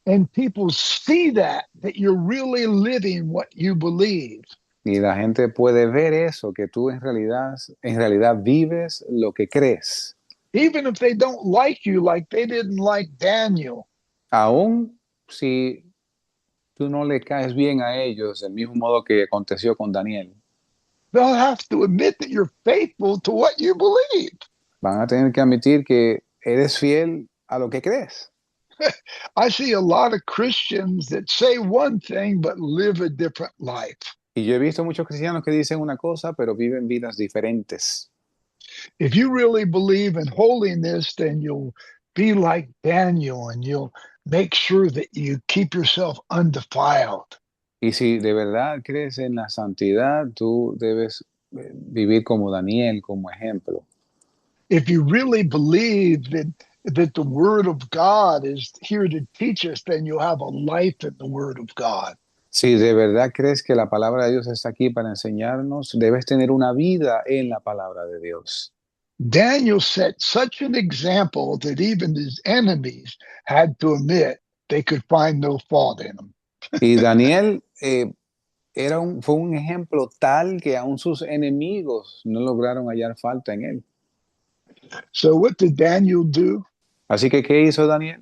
and people see that you're really living what you believe, y la gente puede ver eso, que tú en realidad vives lo que crees. even if they don't like you like they didn't like Daniel, Aún si tú no le caes bien a ellos, del mismo modo que aconteció con Daniel, they'll have to admit that you're faithful to what you believe. van a tener que admitir que eres fiel a lo que crees. I see a lot of Christians that say one thing but live a different life. Y yo he visto muchos cristianos que dicen una cosa, pero viven vidas diferentes. If you really believe in holiness, then you'll be like Daniel and you'll make sure that you keep yourself undefiled. Y si de verdad crees en la santidad, tú debes vivir como Daniel, como ejemplo. If you really believe that the word of God is here to teach us, then you'll have a life in the word of God. Si de verdad crees que la palabra de Dios está aquí para enseñarnos, debes tener una vida en la palabra de Dios. Daniel set such an example that even his enemies had to admit they could find no fault in him. Y Daniel fue un ejemplo tal que aún sus enemigos no lograron hallar falta en él. So what did Daniel do? Así que, ¿qué hizo Daniel?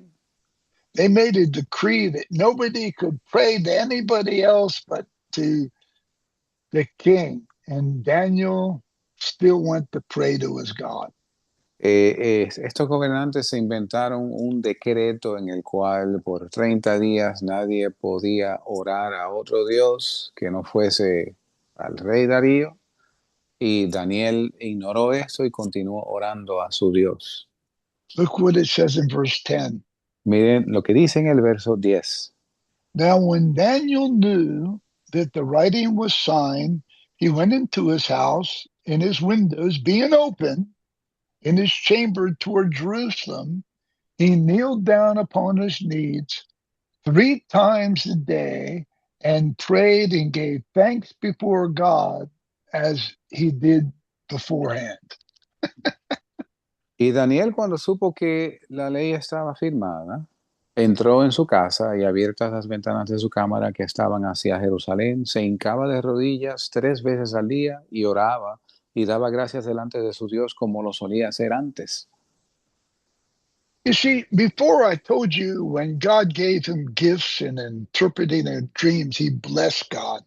They made a decree that nobody could pray to anybody else but to the king. And Daniel still went to pray to his God. Estos gobernantes se inventaron un decreto en el cual por 30 días nadie podía orar a otro Dios que no fuese al rey Darío, y Daniel ignoró eso y continuó orando a su Dios. Look what it says in verse 10. Miren lo que dice en el verso 10. Now, when Daniel knew that the writing was signed, he went into his house, and his windows being open, in his chamber toward Jerusalem, he kneeled down upon his knees 3 times a day and prayed and gave thanks before God as he did beforehand. Y Daniel, cuando supo que la ley estaba firmada, entró en su casa y abiertas las ventanas de su cámara que estaban hacia Jerusalén, se hincaba de rodillas 3 veces al día y oraba y daba gracias delante de su Dios como lo solía hacer antes. You see, before I told you when God gave him gifts and interpreting of dreams, he blessed God.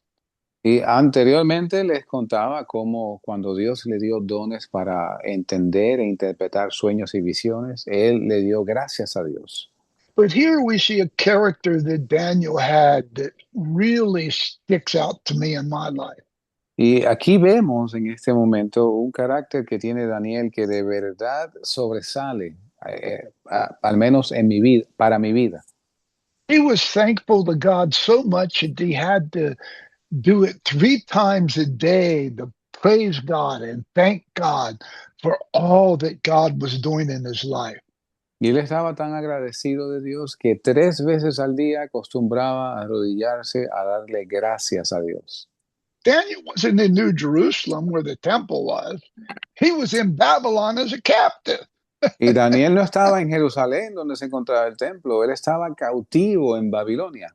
Y anteriormente les contaba cómo cuando Dios le dio dones para entender e interpretar sueños y visiones, él le dio gracias a Dios. But here we see a character that Daniel had that really sticks out to me in my life. Y aquí vemos en este momento un carácter que tiene Daniel que de verdad sobresale, al menos en mi vida, para mi vida. He was thankful to God so much that he had to do it 3 times a day to praise God and thank God for all that God was doing in his life. Y él estaba tan agradecido de Dios que 3 veces al día acostumbraba a arrodillarse a darle gracias a Dios. Daniel wasn't in New Jerusalem where the temple was. He was in Babylon as a captive. Y Daniel no estaba en Jerusalén donde se encontraba el templo, él estaba cautivo en Babilonia.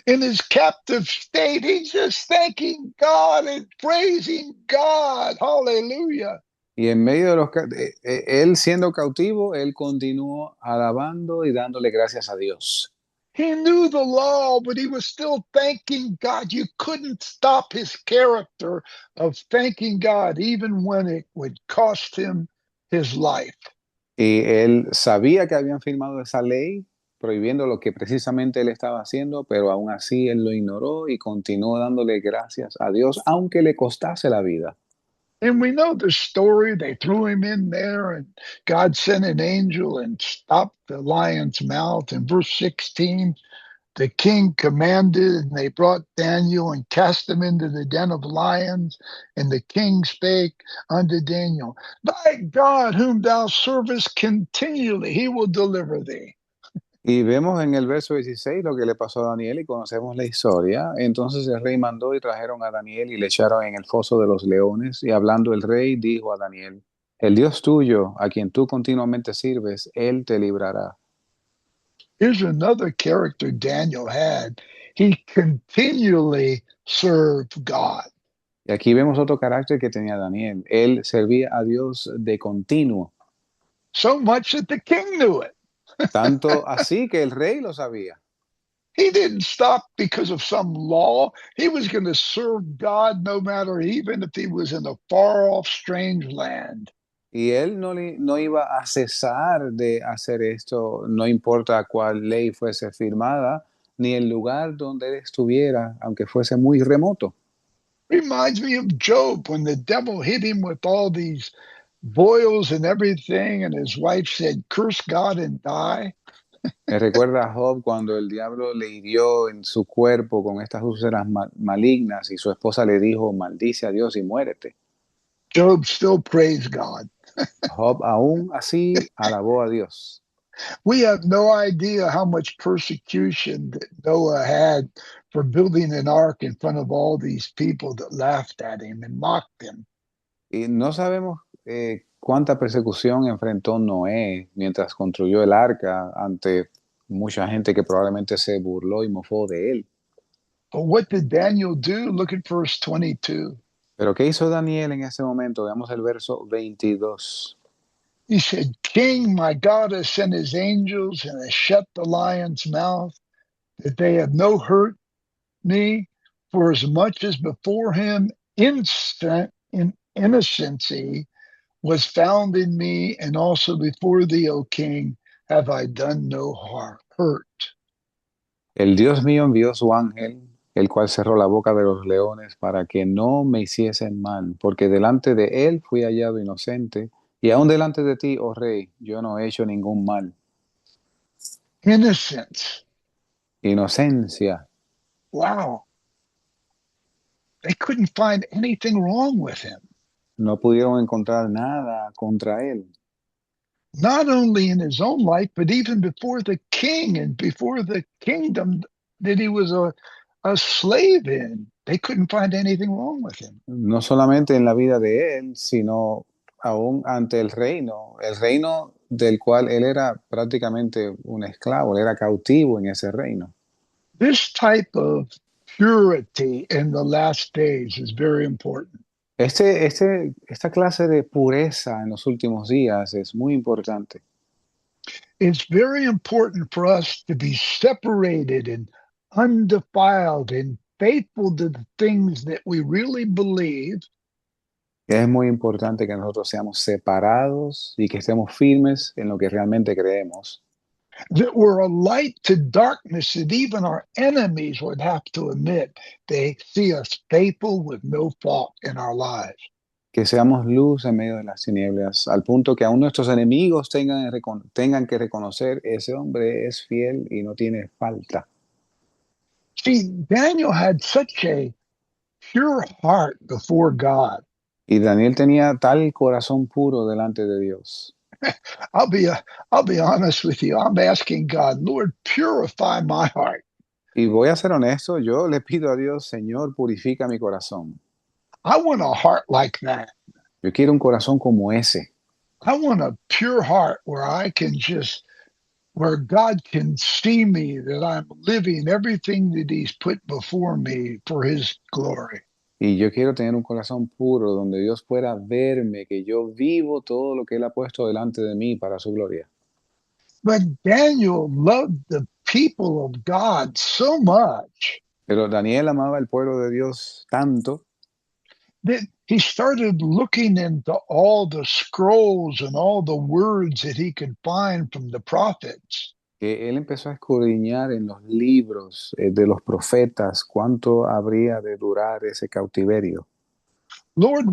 In his captive state, he's just thanking God and praising God. Hallelujah. Y en medio de él siendo cautivo, él continuó alabando y dándole gracias a Dios. He knew the law, but he was still thanking God. You couldn't stop his character of thanking God, even when it would cost him his life. Y él sabía que habían firmado esa ley prohibiendo lo que precisamente él estaba haciendo, pero aún así él lo ignoró y continuó dándole gracias a Dios, aunque le costase la vida. And we know the story. They threw him in there, and God sent an angel and stopped the lion's mouth. In verse 16, the king commanded, and they brought Daniel and cast him into the den of lions. And the king spake unto Daniel, Thy God, whom thou servest continually, he will deliver thee. Y vemos en el verso 16 lo que le pasó a Daniel y conocemos la historia. Entonces el rey mandó y trajeron a Daniel y le echaron en el foso de los leones. Y hablando el rey dijo a Daniel, el Dios tuyo, a quien tú continuamente sirves, él te librará. Here's another character Daniel had. He continually served God. Y aquí vemos otro carácter que tenía Daniel. Él servía a Dios de continuo. So much that the king knew it. Tanto así que el rey lo sabía. He didn't stop because of some law. He was going to serve God no matter, even if he was in a far off strange land. Y él no iba a cesar de hacer esto, no importa cuál ley fuese firmada, ni el lugar donde él estuviera, aunque fuese muy remoto. Reminds me of Job when the devil hit him with all these boils and everything, and his wife said, Curse God and die. Me recuerda a Job cuando el diablo le hirió en su cuerpo con estas úlceras malignas y su esposa le dijo, maldice a Dios y muérete. Job still praised God. Job aún así alabó a Dios. We have no idea how much persecution that Noah had for building an ark in front of all these people that laughed at him and mocked him. Y no sabemos cuánta persecución enfrentó Noé mientras construyó el arca ante mucha gente que probablemente se burló y mofó de él. But what did Daniel do? Look at verse 22. Pero ¿qué hizo Daniel en ese momento? Veamos el verso 22. He said, King, my God has sent his angels and has shut the lion's mouth, that they have no hurt me, for as much as before him innocency was found in me, and also before thee, O king, have I done no hurt. El Dios mío envió su ángel, el cual cerró la boca de los leones para que no me hiciesen mal, porque delante de él fui hallado inocente, y aun delante de ti, oh rey, yo no he hecho ningún mal. Innocence. Inocencia. Wow. They couldn't find anything wrong with him. No pudieron encontrar nada contra él. Not only in his own life, but even before the king and before the kingdom that he was a slave in. They couldn't find anything wrong with him. No solamente en la vida de él, sino aún ante el reino del cual él era prácticamente un esclavo, él era cautivo en ese reino. This type of purity in the last days is very important. Esta clase de pureza en los últimos días es muy importante. It's very important for us to be separated and undefiled and faithful to the things that we really believe, Es muy importante que nosotros seamos separados y que estemos firmes en lo que realmente creemos. that we're a light to darkness, that even our enemies would have to admit they see us faithful with no fault in our lives. Que seamos luz en medio de las tinieblas, al punto que aún nuestros enemigos tengan que reconocer, ese hombre es fiel y no tiene falta. See, Daniel had such a pure heart before God. Y Daniel tenía tal corazón puro delante de Dios. I'll be honest with you. I'm asking God, Lord, purify my heart. Y voy a ser honesto, yo le pido a Dios, Señor, purifica mi corazón. I want a heart like that. Yo quiero un corazón como ese. I want a pure heart where God can see me, that I'm living everything that He's put before me for His glory. Y yo quiero tener un corazón puro donde Dios pueda verme, que yo vivo todo lo que Él ha puesto delante de mí para su gloria. But Daniel loved the people of God so much Pero Daniel amaba el pueblo de Dios tanto that he started looking into all the scrolls and all the words that he could find from the prophets. que él empezó a escudriñar en los libros de los profetas cuánto habría de durar ese cautiverio. Lord,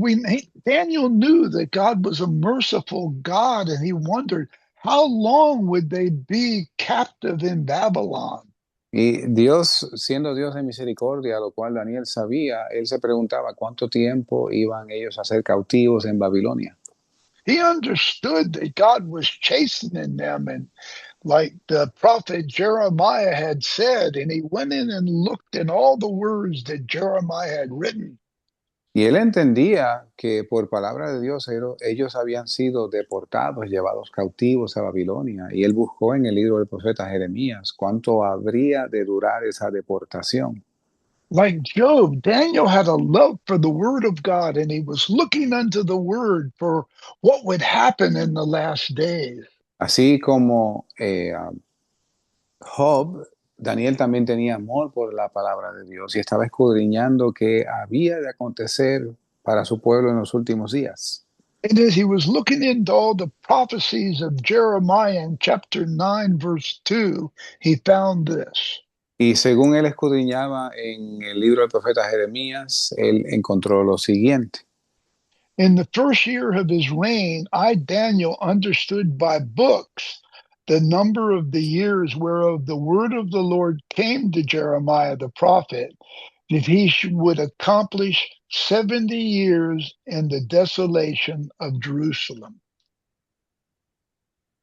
Daniel knew that God was a merciful God, and he wondered how long would they be captive in Babylon? Y Dios, siendo Dios de misericordia, lo cual Daniel sabía, él se preguntaba cuánto tiempo iban ellos a ser cautivos en Babilonia. He understood that God was chastening them, and like the prophet Jeremiah had said, and he went in and looked in all the words that Jeremiah had written. Y él entendía que por palabra de Dios ellos habían sido deportados, llevados cautivos a Babilonia. Y él buscó en el libro del profeta Jeremías cuánto habría de durar esa deportación. Like Job, Daniel had a love for the word of God, and he was looking unto the word for what would happen in the last days. Así como Job, Daniel también tenía amor por la palabra de Dios y estaba escudriñando qué había de acontecer para su pueblo en los últimos días. And as he was looking into all the prophecies of Jeremiah in chapter 9, verse 2, he found this. Y según él escudriñaba en el libro del profeta Jeremías, él encontró lo siguiente. In the first year of his reign, I, Daniel, understood by books the number of the years whereof the word of the Lord came to Jeremiah the prophet, that he would accomplish 70 years in the desolation of Jerusalem.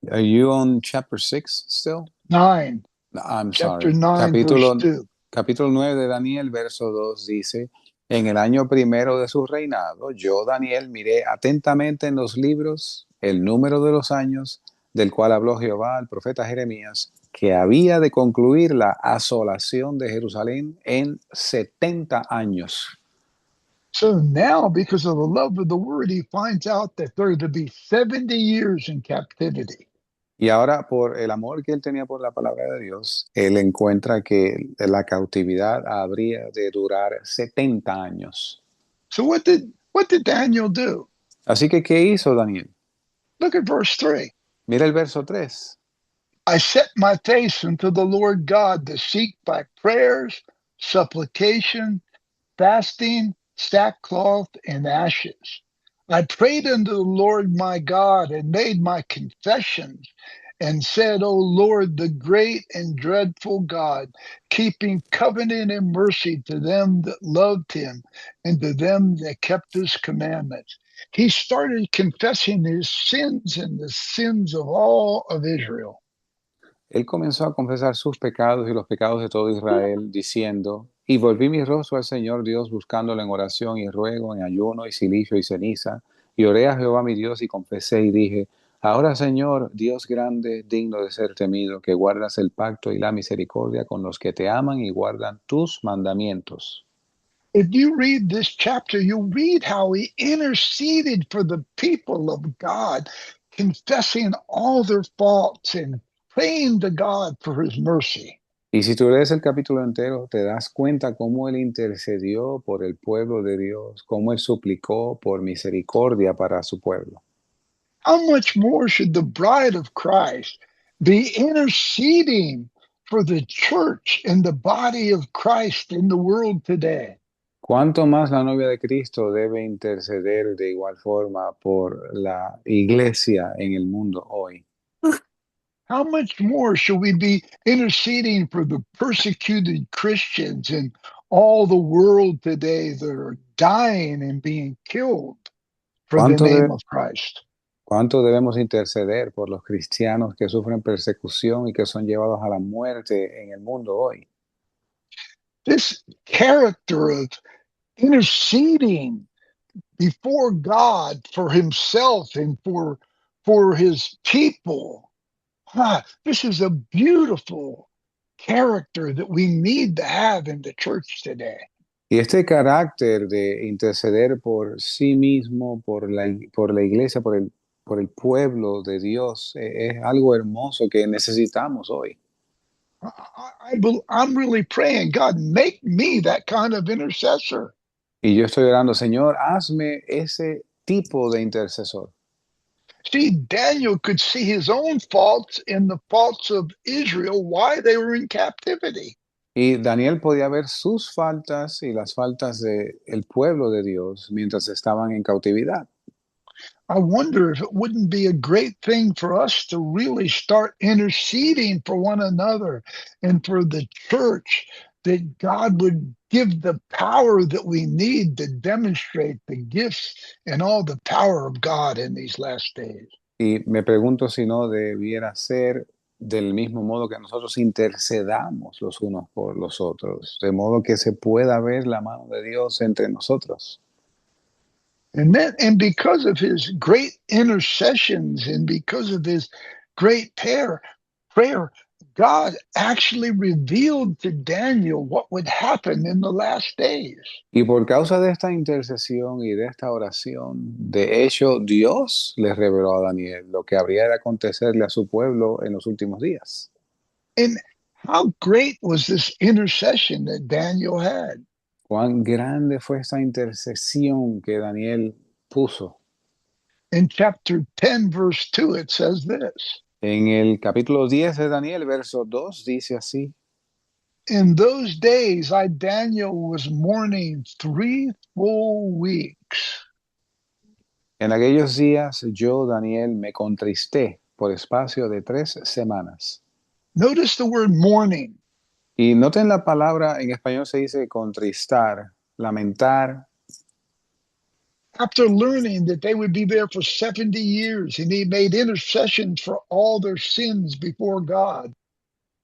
Are you on chapter 6 still? 9, I'm chapter sorry. 9, verse 2. Capítulo 9 de Daniel, verso 2 dice, en el año primero de su reinado, yo, Daniel, miré atentamente en los libros el número de los años del cual habló Jehová al profeta Jeremías, que había de concluir la asolación de Jerusalén en 70 años. So now, because of the love of the word, he finds out that there are to be 70 years in captivity. Y ahora, por el amor que él tenía por la palabra de Dios, él encuentra que la cautividad habría de durar 70 años. So what did What did Daniel do? Así que, ¿qué hizo Daniel? Look at verse 3. Mira el verso 3. I set my face unto the Lord God to seek by prayers, supplication, fasting, sackcloth, and ashes. I prayed unto the Lord my God and made my confessions and said, O Lord, the great and dreadful God, keeping covenant and mercy to them that loved him and to them that kept his commandments. He started confessing his sins and the sins of all of Israel. Él comenzó a confesar sus pecados y los pecados de todo Israel, diciendo, y volví mi rostro al Señor Dios buscándolo en oración y ruego, en ayuno y silicio y ceniza, y oré a Jehová mi Dios y confesé y dije, ahora Señor, Dios grande, digno de ser temido, que guardas el pacto y la misericordia con los que te aman y guardan tus mandamientos. If you read this chapter, you'll read how he interceded for the people of God, confessing all their faults and praying to God for his mercy. Y si tú lees el capítulo entero, te das cuenta cómo él intercedió por el pueblo de Dios, cómo él suplicó por misericordia para su pueblo. How much more should the bride of Christ be interceding for the church and the body of Christ in the world today? ¿Cuánto más la novia de Cristo debe interceder de igual forma por la iglesia en el mundo hoy? How much more should we be interceding for the persecuted Christians in all the world today that are dying and being killed for the ¿Cuánto, name de- of Christ? cuánto debemos interceder por los cristianos que sufren persecución y que son llevados a la muerte en el mundo hoy? This character of interceding before God for himself and for his people. This is a beautiful character that we need to have in the church today. Y este carácter de interceder por sí mismo, por la iglesia, por el pueblo de Dios, es algo hermoso que necesitamos hoy. I'm really praying, God, make me that kind of intercessor. Y yo estoy orando, Señor, hazme ese tipo de intercesor. See, Daniel could see his own faults and the faults of Israel, why they were in captivity. Y Daniel podía ver sus faltas y las faltas del pueblo de Dios mientras estaban en cautividad. I wonder if it wouldn't be a great thing for us to really start interceding for one another and for the church, that God would give the power that we need to demonstrate the gifts and all the power of God in these last days. Y me pregunto si no debiera ser del mismo modo que nosotros intercedamos los unos por los otros, de modo que se pueda ver la mano de Dios entre nosotros. And because of his great intercessions and because of his great prayer, God actually revealed to Daniel what would happen in the last days. Y por causa de esta intercesión y de esta oración, de hecho, Dios le reveló a Daniel lo que habría de acontecerle a su pueblo en los últimos días. And how great was this intercession that Daniel had? Cuán grande fue esta intercesión que Daniel puso. In chapter 10, verse 2, it says this: En el capítulo 10 de Daniel, verso 2, dice así: In those days, I, Daniel, was mourning 3 full weeks. En aquellos días yo, Daniel, me contristé por espacio de 3 semanas. Notice the word mourning. Y noten la palabra, en español se dice contristar, lamentar. After learning that they would be there for 70 years, and he made intercessions for all their sins before God.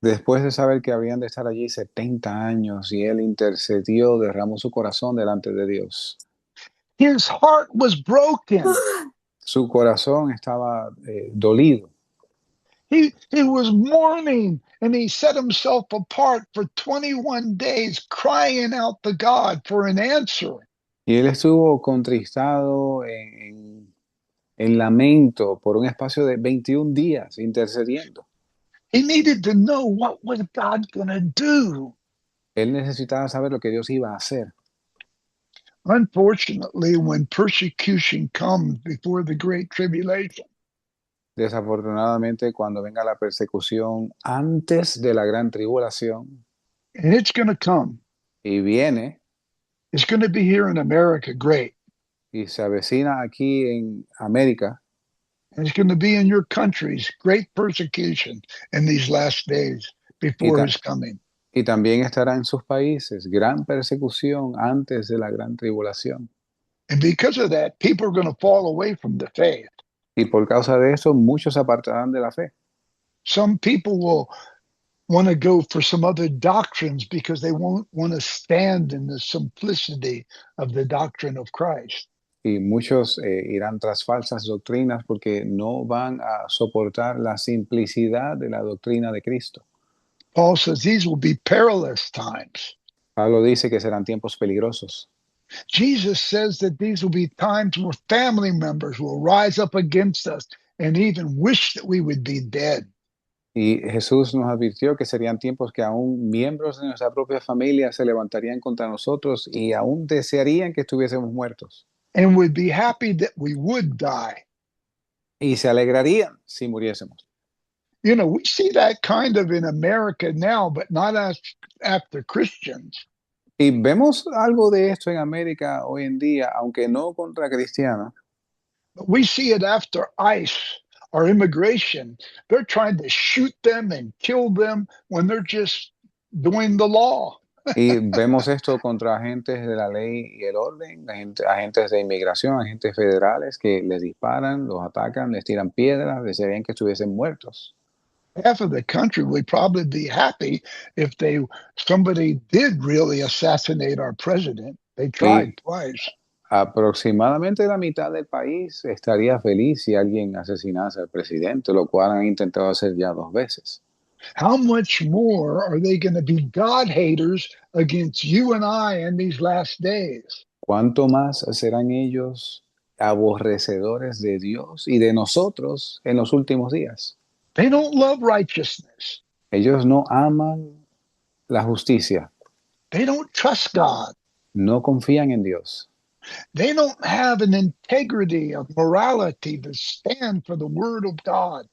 Después de saber que habían de estar allí 70 años y él intercedió, derramó su corazón delante de Dios. His heart was broken. Su corazón estaba dolido. He was mourning, and he set himself apart for 21 days, crying out to God for an answer. Y él estuvo contristado en lamento por un espacio de 21 días intercediendo. He needed to know what was God going to do. Él necesitaba saber lo que Dios iba a hacer. Unfortunately, when persecution comes before the Great Tribulation, Desafortunadamente, cuando venga la persecución antes de la gran tribulación and it's going to come, y viene it's going to be here in America great, y se avecina aquí en América and it's going to be in your countries great persecution in these last days y, before ta- his coming. y también estará en sus países gran persecución antes de la gran tribulación. And because of that, people are going to fall away from the faith. Y por causa de eso, muchos se apartarán de la fe. Some people will want to go for some other doctrines because they won't want to stand in the simplicity of the doctrine of Christ. Y muchos irán tras falsas doctrinas porque no van a soportar la simplicidad de la doctrina de Cristo. Paul says these will be perilous times. Pablo dice que serán tiempos peligrosos. Jesus says that these will be times where family members will rise up against us and even wish that we would be dead. Y Jesús nos advirtió que serían tiempos que aún miembros de nuestra propia familia se levantarían contra nosotros y aún desearían que estuviésemos muertos. And would be happy that we would die. Y se alegrarían si muriésemos. You know, we see that kind of in America now, but not as after Christians. Y vemos algo de esto en América hoy en día, aunque no contra cristianos. But we see it after ICE or immigration. They're trying to shoot them and kill them when they're just doing the law. Y vemos esto contra agentes de la ley y el orden, agentes de inmigración, agentes federales que les disparan, los atacan, les tiran piedras, desearían que estuviesen muertos. Half of the country would probably be happy if somebody did really assassinate our president. They tried twice. Aproximadamente la mitad del país estaría feliz si alguien asesinase al presidente, lo cual han intentado hacer ya 2 veces. How much more are they going to be God haters against you and I in these last days? ¿Cuánto más serán ellos aborrecedores de Dios y de nosotros en los últimos días? They don't love righteousness. Ellos no aman la justicia, They don't trust God. no confían en Dios. They don't have an integrity of morality to stand for the word of God.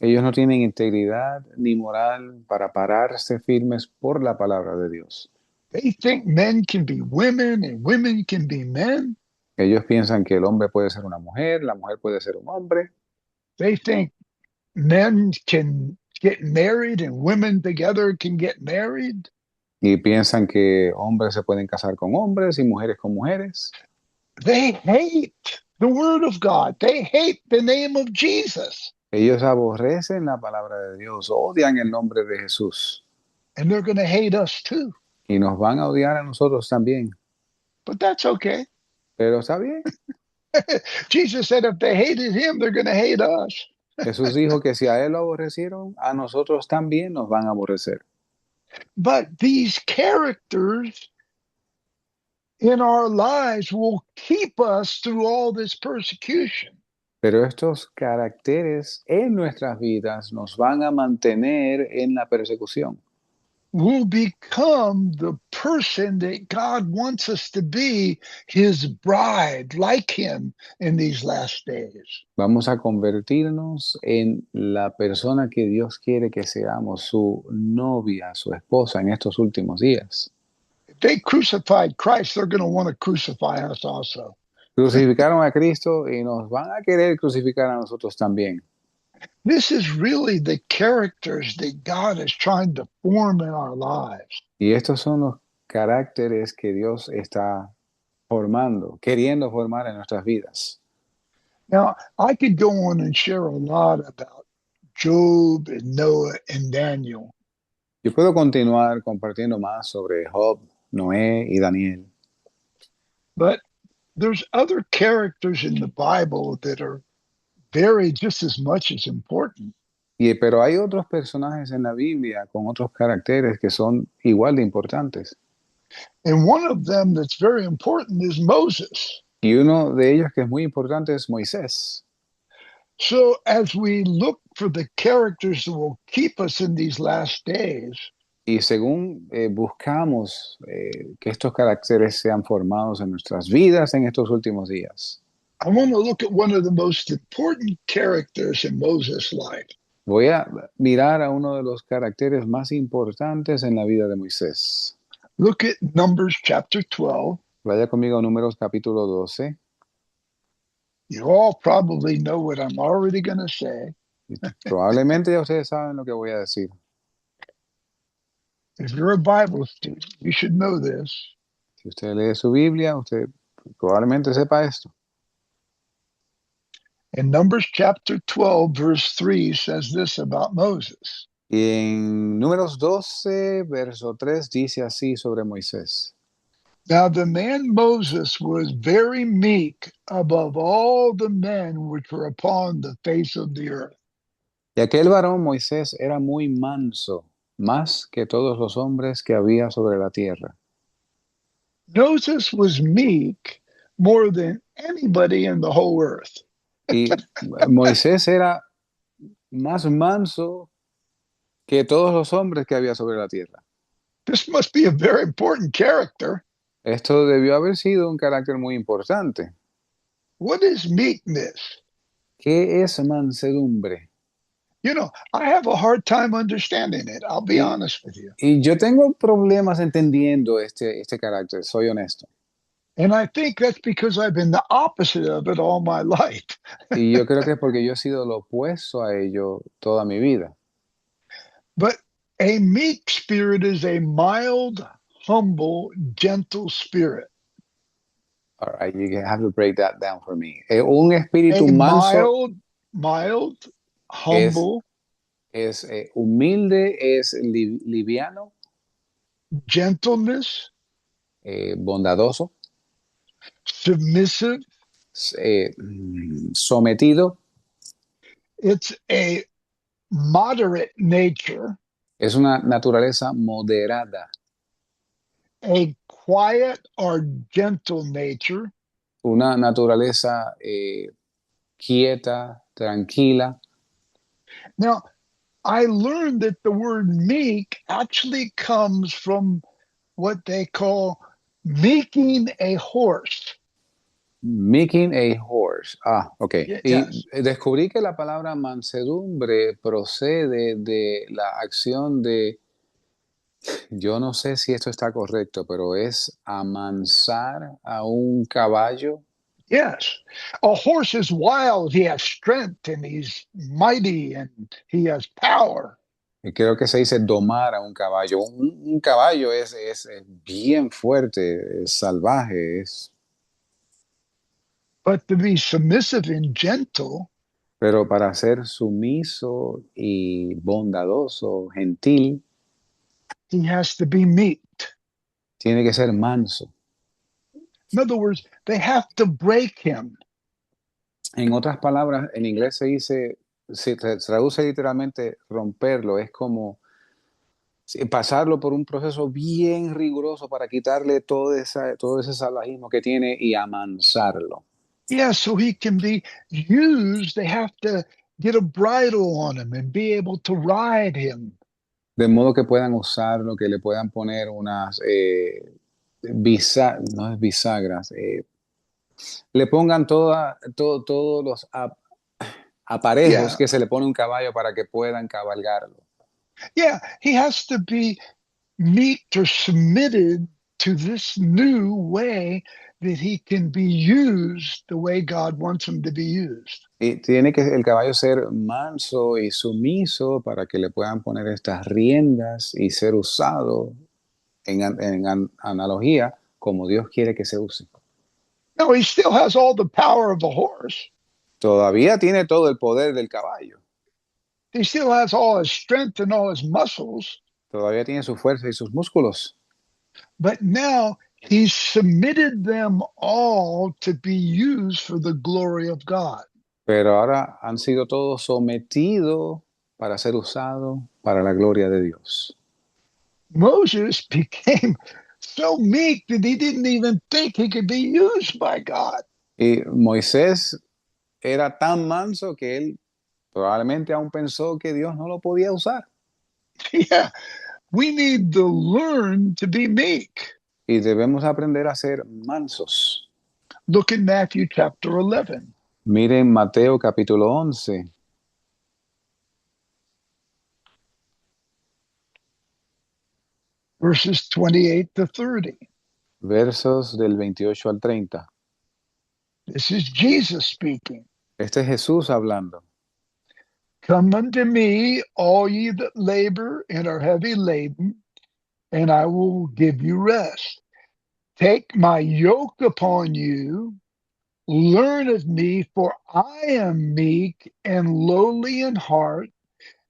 Ellos no tienen integridad ni moral para pararse firmes por la palabra de Dios. They think men can be women and women can be men. Ellos piensan que el hombre puede ser una mujer, la mujer puede ser un hombre. They think men can get married and women together can get married. Y piensan que hombres se pueden casar con hombres y mujeres con mujeres. They hate the word of God. They hate the name of Jesus. Ellos aborrecen la palabra de Dios, odian el nombre de Jesús. And they're going to hate us too. Y nos van a odiar a nosotros también. But that's okay. Pero está bien. Jesus said if they hated him, they're going to hate us. Jesús dijo que si a él lo aborrecieron, a nosotros también nos van a aborrecer. But these characters in our lives will keep us through all this persecution. Pero estos caracteres en nuestras vidas nos van a mantener en la persecución. We'll become the person that God wants us to be, his bride, like him in these last days. Vamos a convertirnos en la persona que Dios quiere que seamos, su novia, su esposa en estos últimos días. If they crucified Christ, they're going to want to crucify us also. Crucificaron a Cristo y nos van a querer crucificar a nosotros también. This is really the characters that God is trying to form in our lives. Y estos son los caracteres que Dios está formando, queriendo formar en nuestras vidas. Now, I could go on and share a lot about Job and Noah and Daniel. Yo puedo continuar compartiendo más sobre Job, Noé y Daniel. But there's other characters in the Bible that are very just as much as important. Pero hay otros personajes en la Biblia con otros caracteres que son igual de importantes. And one of them that's very important is Moses. Y uno de ellos que es muy importante es Moisés. So as we look for the characters that will keep us in these last days, Y según buscamos que estos caracteres sean formados en nuestras vidas en estos últimos días, I want to look at one of the most important characters in Moses' life. voy a mirar a uno de los caracteres más importantes en la vida de Moisés. Look at Numbers chapter 12. Vaya conmigo a Números capítulo 12. You all probably know what I'm already going to say. Probablemente ya ustedes saben lo que voy a decir. If you're a Bible student, you should know this. Si usted lee su Biblia, usted probablemente sepa esto. In Numbers chapter 12, verse 3 says this about Moses. Y en Números 12, verso 3 dice así sobre Moisés. Now the man Moses was very meek above all the men which were upon the face of the earth. Y aquel varón Moisés era muy manso, más que todos los hombres que había sobre la tierra. Moses was meek more than anybody in the whole earth. Y Moisés era más manso que todos los hombres que había sobre la tierra. This must be a very important character. Esto debió haber sido un carácter muy importante. What is meekness? ¿Qué es mansedumbre? You know, I have a hard time understanding it. I'll be Y, honest with you. y yo tengo problemas entendiendo este carácter, soy honesto. And I think that's because I've been the opposite of it all my life. Y yo creo que es porque yo he sido lo opuesto a ello toda mi vida. But a meek spirit is a mild, humble, gentle spirit. All right, you have to break that down for me. Un espíritu A manso mild, es, humble, es humilde, es liviano, gentleness, bondadoso, submissive. sometido. It's a moderate nature, Es una naturaleza moderada, a quiet or gentle nature. una naturaleza quieta, tranquila. Now, I learned that the word meek actually comes from what they call meeking a horse. Making a horse. Ah, ok. Y Yes. descubrí que la palabra mansedumbre procede de la acción de, yo no sé si esto está correcto, pero es amansar a un caballo. Yes. A horse is wild. He has strength and he's mighty and he has power. Y creo que se dice domar a un caballo. Un caballo es bien fuerte, es salvaje, es, But to be submissive and gentle, pero para ser sumiso y bondadoso, gentil, he has to be meek. tiene que ser manso. In other words, they have to break him. En otras palabras, en inglés se dice, se traduce literalmente romperlo, es como pasarlo por un proceso bien riguroso para quitarle todo ese salvajismo que tiene y amansarlo. Yeah, so he can be used. They have to get a bridle on him and be able to ride him. De modo que puedan usarlo, que le puedan poner unas no es bisagras, le pongan todos los aparejos Yeah. que se le pone a un caballo para que puedan cabalgarlo. Yeah, he has to be meek or submitted to this new way that he can be used the way God wants him to be used. Y tiene que el caballo ser manso y sumiso para que le puedan poner estas riendas y ser usado en analogía como Dios quiere que se use. No, he still has all the power of a horse. Todavía tiene todo el poder del caballo. He still has all his strength and all his muscles. Todavía tiene su fuerza y sus músculos. But now he's submitted them all to be used for the glory of God. Pero ahora han sido todos sometidos para ser usados para la gloria de Dios. Moses became so meek that he didn't even think he could be used by God. Y Moisés era tan manso que él probablemente aún pensó que Dios no lo podía usar. Yeah. we need to learn to be meek. Y debemos aprender a ser mansos. Look in Matthew chapter 11. Miren Mateo capítulo 11, verses 28 to 30. versos del 28 al 30. This is Jesus speaking. Este es Jesús hablando. Come unto me, all ye that labor and are heavy laden, and I will give you rest. Take my yoke upon you, learn of me, for I am meek and lowly in heart,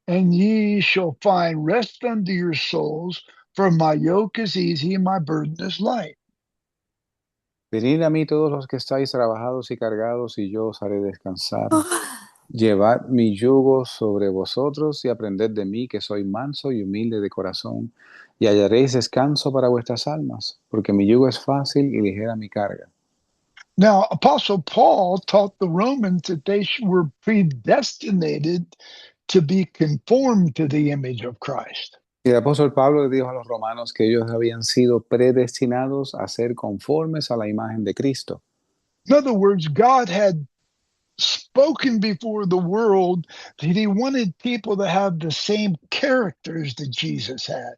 and ye shall find rest unto your souls, for my yoke is easy and my burden is light. Venid a mí todos los que estáis trabajados y cargados, y yo os haré descansar. Llevad mi yugo sobre vosotros y aprended de mí, que soy manso y humilde de corazón, y hallaréis descanso para vuestras almas, porque mi yugo es fácil y ligera mi carga. Now, Apostle Paul taught the Romans that they were predestinated to be conformed to the image of Christ. Y el apóstol Pablo le dijo a los romanos que ellos habían sido predestinados a ser conformes a la imagen de Cristo. In other words, God had spoken before the world that he wanted people to have the same characters that Jesus had.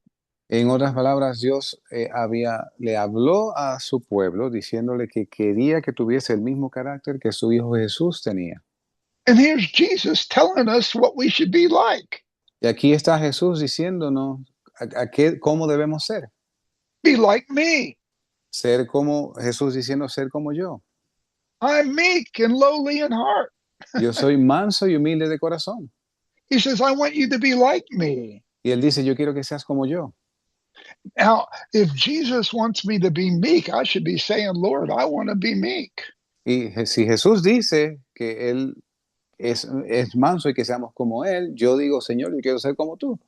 En otras palabras, Dios le habló a su pueblo diciéndole que quería que tuviese el mismo carácter que su Hijo Jesús tenía. And here's Jesus telling us what we should be like. Y aquí está Jesús diciéndonos cómo debemos ser. Be like me. Ser como Jesús diciendo ser como yo. I'm meek and lowly in heart. Yo soy manso y humilde de corazón. He says, I want you to be like me. Y él dice, yo quiero que seas como yo. Now, if Jesus wants me to be meek, I should be saying, Lord, I want to be meek. Y si Jesús dice que él es manso y que seamos como él, yo digo, Señor, yo quiero ser como tú.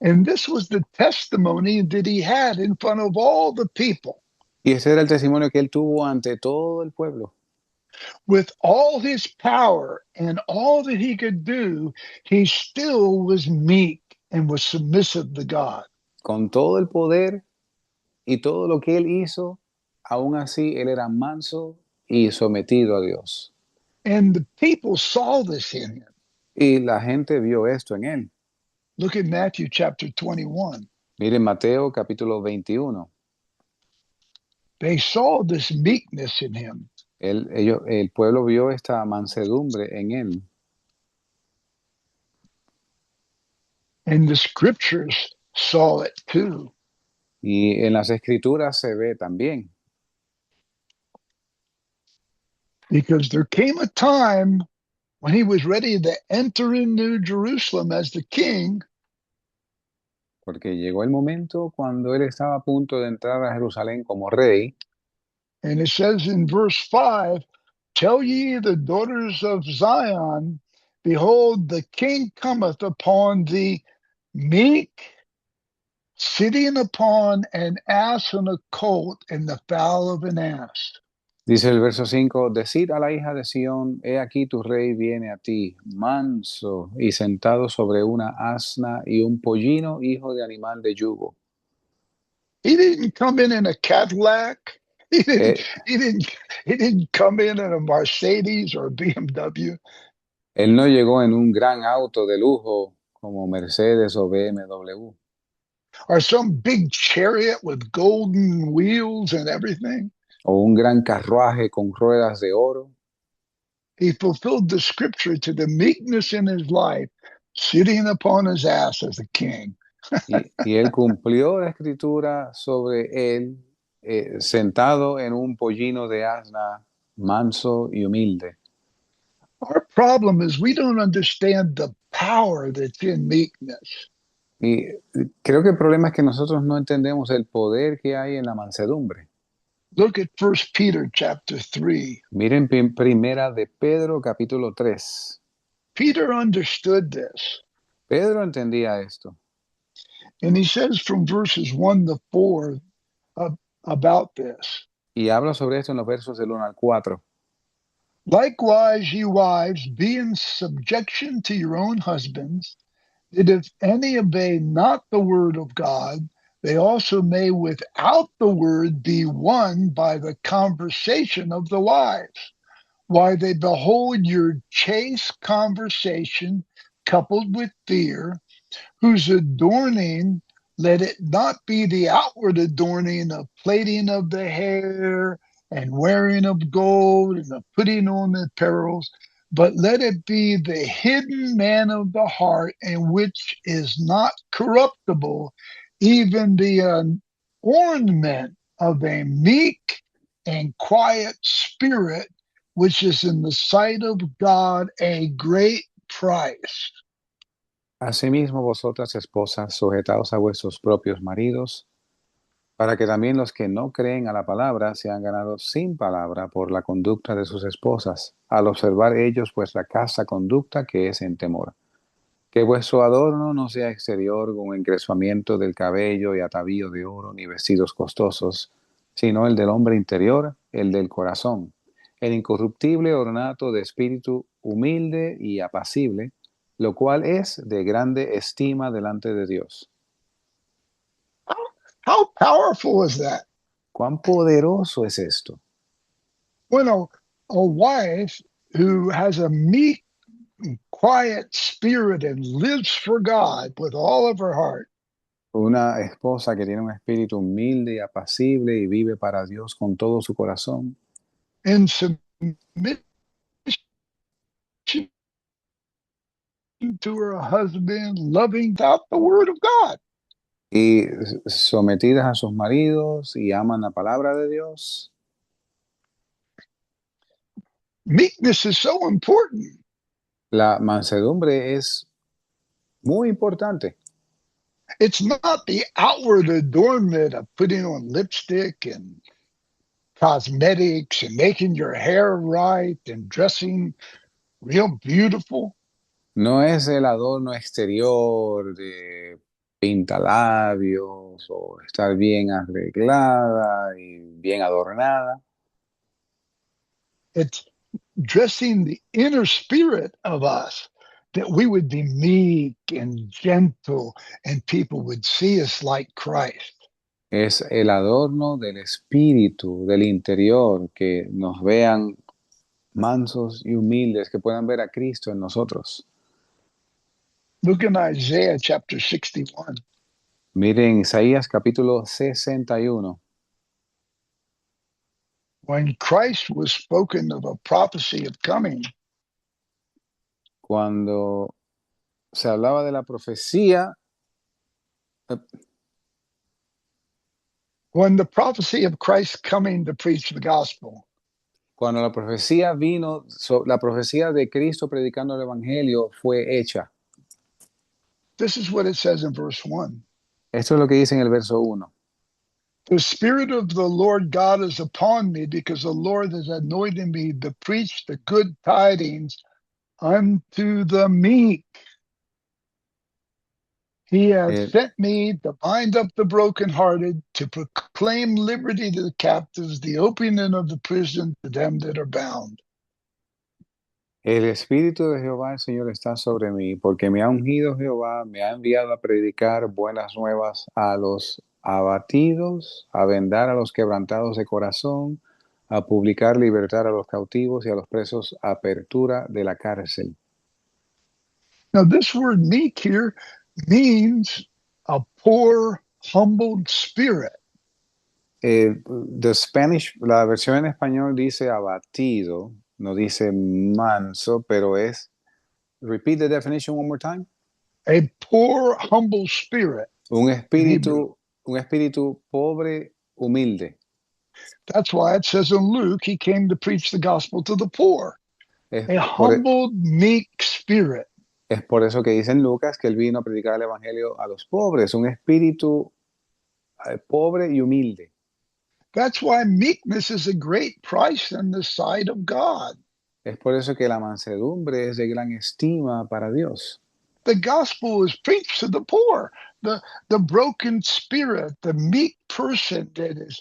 And this was the testimony that he had in front of all the people. Y ese era el testimonio que él tuvo ante todo el pueblo. With all his power and all that he could do, he still was meek and was submissive to God. Con todo el poder y todo lo que él hizo, aún así él era manso y sometido a Dios. And the people saw this in him. Y la gente vio esto en él. Look at Matthew chapter 21. Miren Mateo capítulo 21. They saw this meekness in him. El pueblo vio esta mansedumbre en él. And the scriptures saw it too. Y en las escrituras se ve también. Because there came a time when he was ready to enter into Jerusalem as the king, Porque llegó el momento cuando él estaba a punto de entrar a Jerusalén como rey. and it says in verse 5, tell ye the daughters of Zion, behold, the king cometh upon thee meek, sitting upon an ass and a colt, and the foal of an ass. Dice el verso 5, decid a la hija de Sión, he aquí tu rey viene a ti, manso y sentado sobre una asna y un pollino, hijo de animal de yugo. He didn't come in a Cadillac. He didn't, Eh, he didn't come in a Mercedes or a BMW. Él no llegó en un gran auto de lujo como Mercedes o BMW, Or some big chariot with golden wheels and everything. o un gran carruaje con ruedas de oro. He fulfilled the scripture to the meekness in his life, sitting upon his ass as a king. Y él cumplió la escritura sobre él, sentado en un pollino de asna, manso y humilde. Our problem is we don't understand the power that's in meekness. Y creo que el problema es que nosotros no entendemos el poder que hay en la mansedumbre. Look at 1 Peter chapter 3. Miren primera de Pedro capítulo 3. Peter understood this. Pedro entendía esto. And he says from verses 1 to 4 about this. Y habla sobre esto en los versos del 1 al 4. Likewise, ye wives, be in subjection to your own husbands, that if any obey not the word of God, they also may without the word be won by the conversation of the wise. Why they behold your chaste conversation coupled with fear, whose adorning, let it not be the outward adorning of plaiting of the hair and wearing of gold and of putting on apparels, but let it be the hidden man of the heart, in which is not corruptible, even the ornament of a meek and quiet spirit, which is in the sight of God a great price. Asimismo, vosotras, esposas, sujetaos a vuestros propios maridos, para que también los que no creen a la palabra sean ganados sin palabra por la conducta de sus esposas, al observar ellos vuestra casta conducta que es en temor. Que vuestro adorno no sea exterior con encrespamiento del cabello y atavío de oro ni vestidos costosos, sino el del hombre interior, el del corazón, el incorruptible ornato de espíritu humilde y apacible, lo cual es de grande estima delante de Dios. How powerful is that? ¿Cuán poderoso es esto? When a wife who has a meek, quiet spirit and lives for God with all of her heart, Una esposa que tiene un espíritu humilde y apacible y vive para Dios con todo su corazón, in submission to her husband, loving out the word of God. y sometidas a sus maridos y aman la palabra de Dios. Meekness is so important. La mansedumbre es muy importante. It's not the outward adornment of putting on lipstick and cosmetics and making your hair right and dressing real beautiful. No es el adorno exterior de pintalabios o estar bien arreglada y bien adornada. It's dressing the inner spirit of us, that we would be meek and gentle and people would see us like Christ. Es el adorno del espíritu, del interior, que nos vean mansos y humildes, que puedan ver a Cristo en nosotros. Look in Isaiah chapter 61. Miren Isaías capítulo 61. When Christ was spoken of a prophecy of coming, Cuando se hablaba de la profecía, when the prophecy of Christ coming to preach the gospel, cuando la profecía vino, la profecía de Cristo predicando el Evangelio fue hecha. this is what it says in verse 1. Esto es lo que dice en el verso 1. The Spirit of the Lord God is upon me, because the Lord has anointed me to preach the good tidings unto the meek. He has Eh, sent me to bind up the brokenhearted, to proclaim liberty to the captives, the opening of the prison to them that are bound. El Espíritu de Jehová, el Señor, está sobre mí, porque me ha ungido Jehová, me ha enviado a predicar buenas nuevas a los abatidos, a vendar a los quebrantados de corazón, a publicar libertad a los cautivos y a los presos, apertura de la cárcel. Now, this word meek here means a poor, humbled spirit. La versión en español dice abatido, no dice manso, pero es, repeat the definition one more time. A poor, humble spirit. Un espíritu pobre, humilde. That's why it says in Luke, he came to preach the gospel to the poor. A humbled, meek spirit. Es por eso que dice en Lucas que él vino a predicar el evangelio a los pobres, un espíritu pobre y humilde. That's why meekness is a great price in the sight of God. Es por eso que la mansedumbre es de gran estima para Dios. The gospel is preached to the poor, the broken spirit, the meek person that has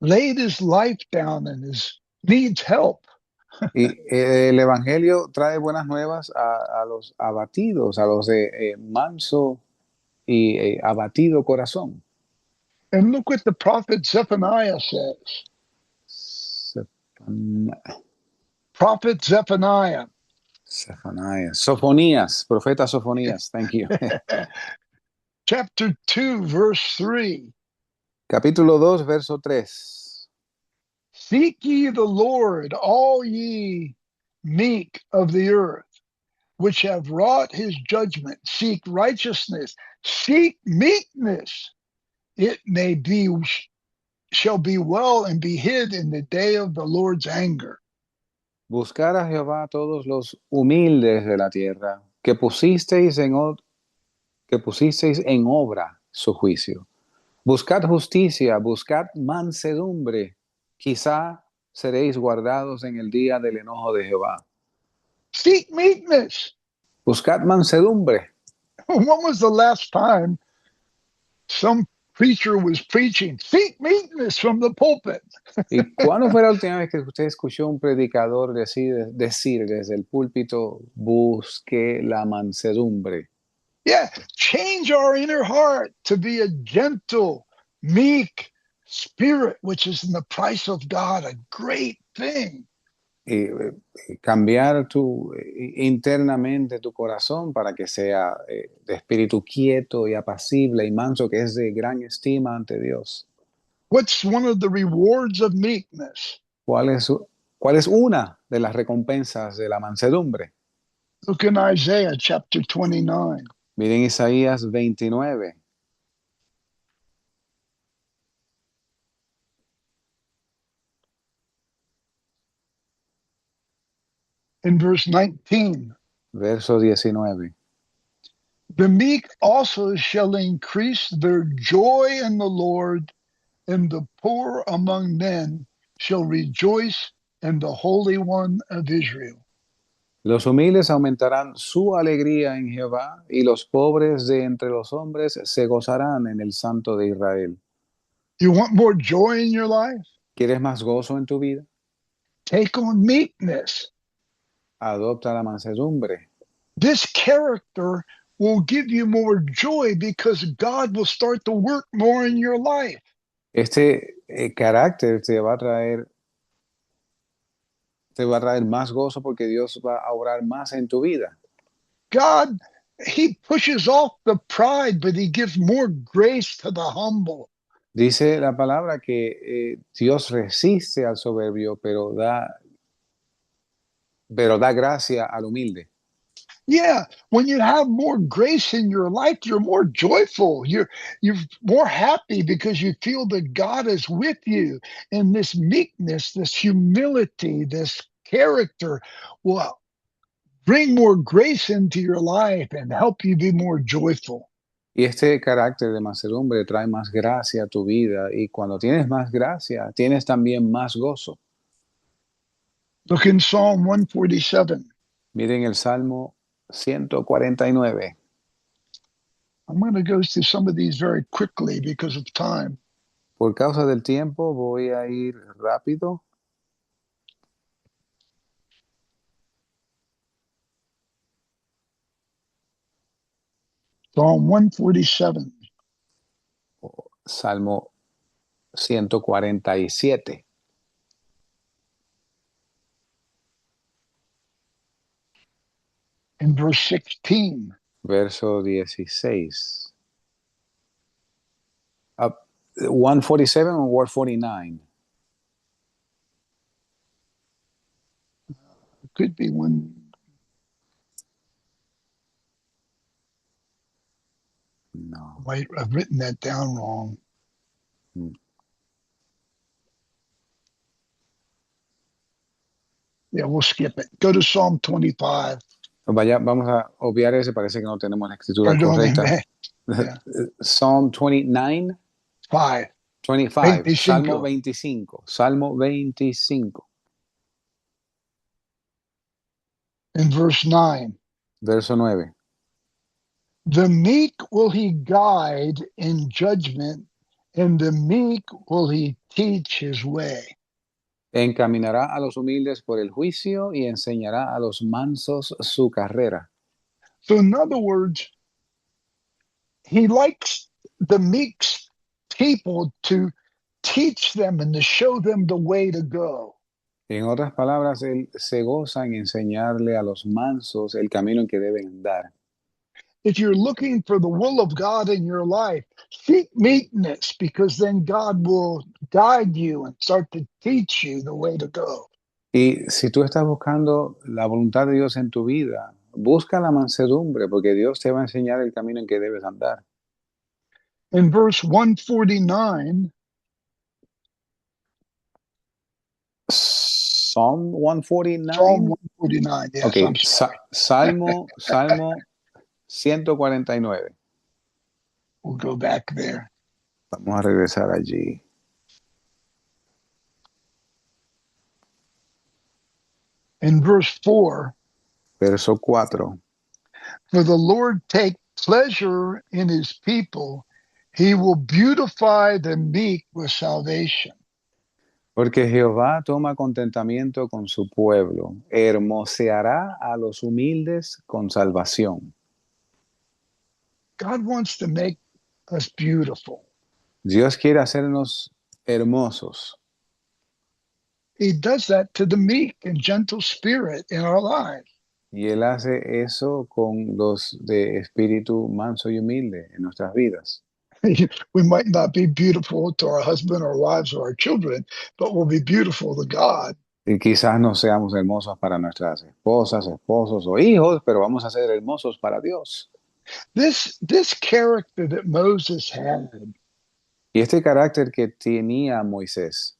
laid his life down and needs help. Y el Evangelio trae buenas nuevas a los abatidos, a los de manso y abatido corazón. And look what the prophet Zephaniah says. Prophet Zephaniah. Sofonías, profeta Sofonías, thank you. Chapter 2, verse 3. Capítulo 2, verso 3. Seek ye the Lord, all ye meek of the earth, which have wrought his judgment. Seek righteousness, seek meekness. It may be, shall be well and be hid in the day of the Lord's anger. Buscar a Jehová todos los humildes de la tierra, que pusisteis en obra su juicio. Buscad justicia, buscad mansedumbre, quizá seréis guardados en el día del enojo de Jehová. Seek meekness. Buscad mansedumbre. When was the last time some preacher was preaching, seek meekness from the pulpit? ¿Y cuándo fue la última vez que usted escuchó un predicador decir desde el púlpito, busque la mansedumbre? Yeah, change our inner heart to be a gentle, meek spirit, which is in the price of God, a great thing. Y cambiar internamente tu corazón para que sea de espíritu quieto y apacible y manso, que es de gran estima ante Dios. What's one of the rewards of meekness? ¿Cuál es una de las recompensas de la mansedumbre? Look in Isaiah chapter 29. Miren Isaías 29. In verse 19. Verso 19. The meek also shall increase their joy in the Lord, and the poor among men shall rejoice in the Holy One of Israel. Los humildes aumentarán su alegría en Jehová, y los pobres de entre los hombres se gozarán en el Santo de Israel. You want more joy in your life? ¿Quieres más gozo en tu vida? Take on meekness. Adopta la mansedumbre. This character will give you more joy because God will start to work more in your life. Este carácter te va a traer más gozo porque Dios va a obrar más en tu vida. God, he pushes off the pride, but he gives more grace to the humble. Dice la palabra que Dios resiste al soberbio, pero da gracia al humilde. Yeah, when you have more grace in your life, you're more joyful. You're more happy because you feel that God is with you. And this meekness, this humility, this character will bring more grace into your life and help you be more joyful. Y este carácter de mansedumbre trae más gracia a tu vida, y cuando tienes más gracia, tienes también más gozo. Look in Psalm 147. Miren el Salmo 149. I'm going to go through some of these very quickly because of time. Por causa del tiempo voy a ir rápido. Psalm 147. Salmo 147. In verse 16. Verso 16. 147 or 149? It could be one. No. Wait, I've written that down wrong. Yeah, we'll skip it. Go to Psalm 25. Vamos a obviar ese, parece que no tenemos la escritura Perdón, correcta. Yeah. Psalm 29, 25, 25. Salmo 25, Salmo 25. In verse 9. Verso 9. The meek will he guide in judgment, and the meek will he teach his way. Encaminará a los humildes por el juicio y enseñará a los mansos su carrera. So in other words, he likes the meek people to teach them and to show them the way to go. En otras palabras, él se goza en enseñarle a los mansos el camino en que deben andar. If you're looking for the will of God in your life, seek meekness, because then God will guide you and start to teach you the way to go. Y si tú estás buscando la voluntad de Dios en tu vida, busca la mansedumbre, porque Dios te va a enseñar el camino en que debes andar. In verse 149, Psalm 149. Psalm 149, yes, Ok, I'm sorry. Salmo 149. We'll go back there. Vamos a regresar allí. In verse 4, Verso 4. for the Lord take pleasure in his people, he will beautify the meek with salvation. Porque Jehová toma contentamiento con su pueblo, hermoseará a los humildes con salvación. God wants to make us beautiful. Dios quiere hacernos hermosos. He does that to the meek and gentle spirit in our lives. Y Él hace eso con los de espíritu manso y humilde en nuestras vidas. We might not be beautiful to our husband or wives or our children, but we'll be beautiful to God. Y quizás no seamos hermosos para nuestras esposas, esposos o hijos, pero vamos a ser hermosos para Dios. This character that Moses had, Y este carácter que tenía Moisés,